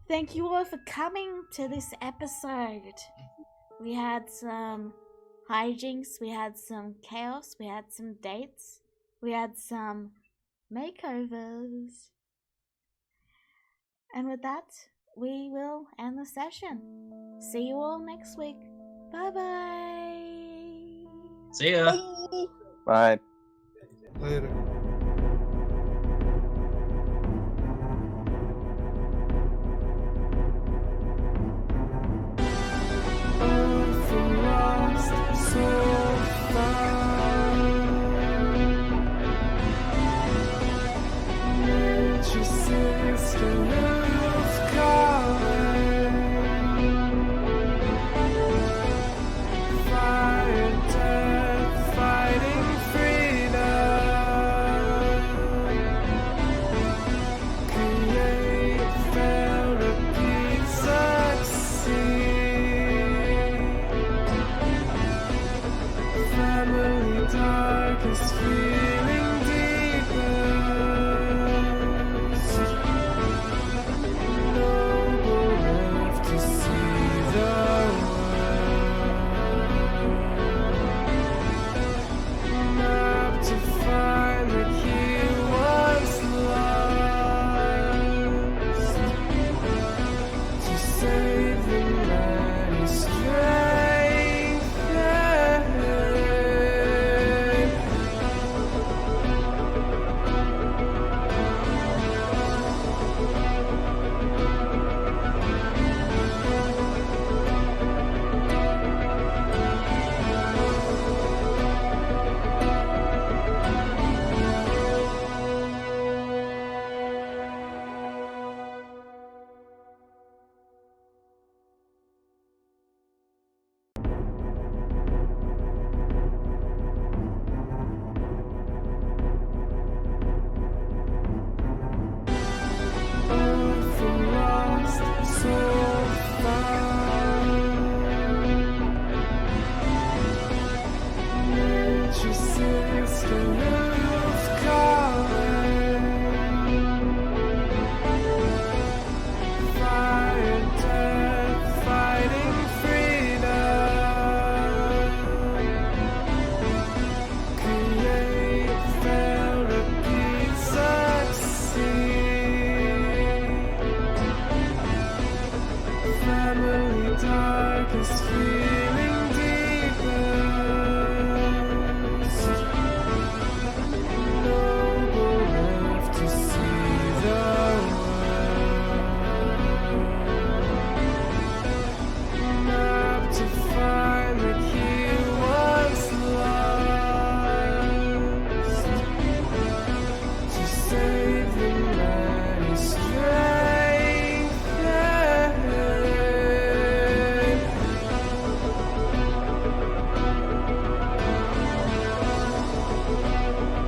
Thank you all for coming to this episode. We had some hijinks, we had some chaos, we had some dates, we had some makeovers. And with that, we will end the session. See you all next week. Bye-bye. See ya. Bye. Bye. Later.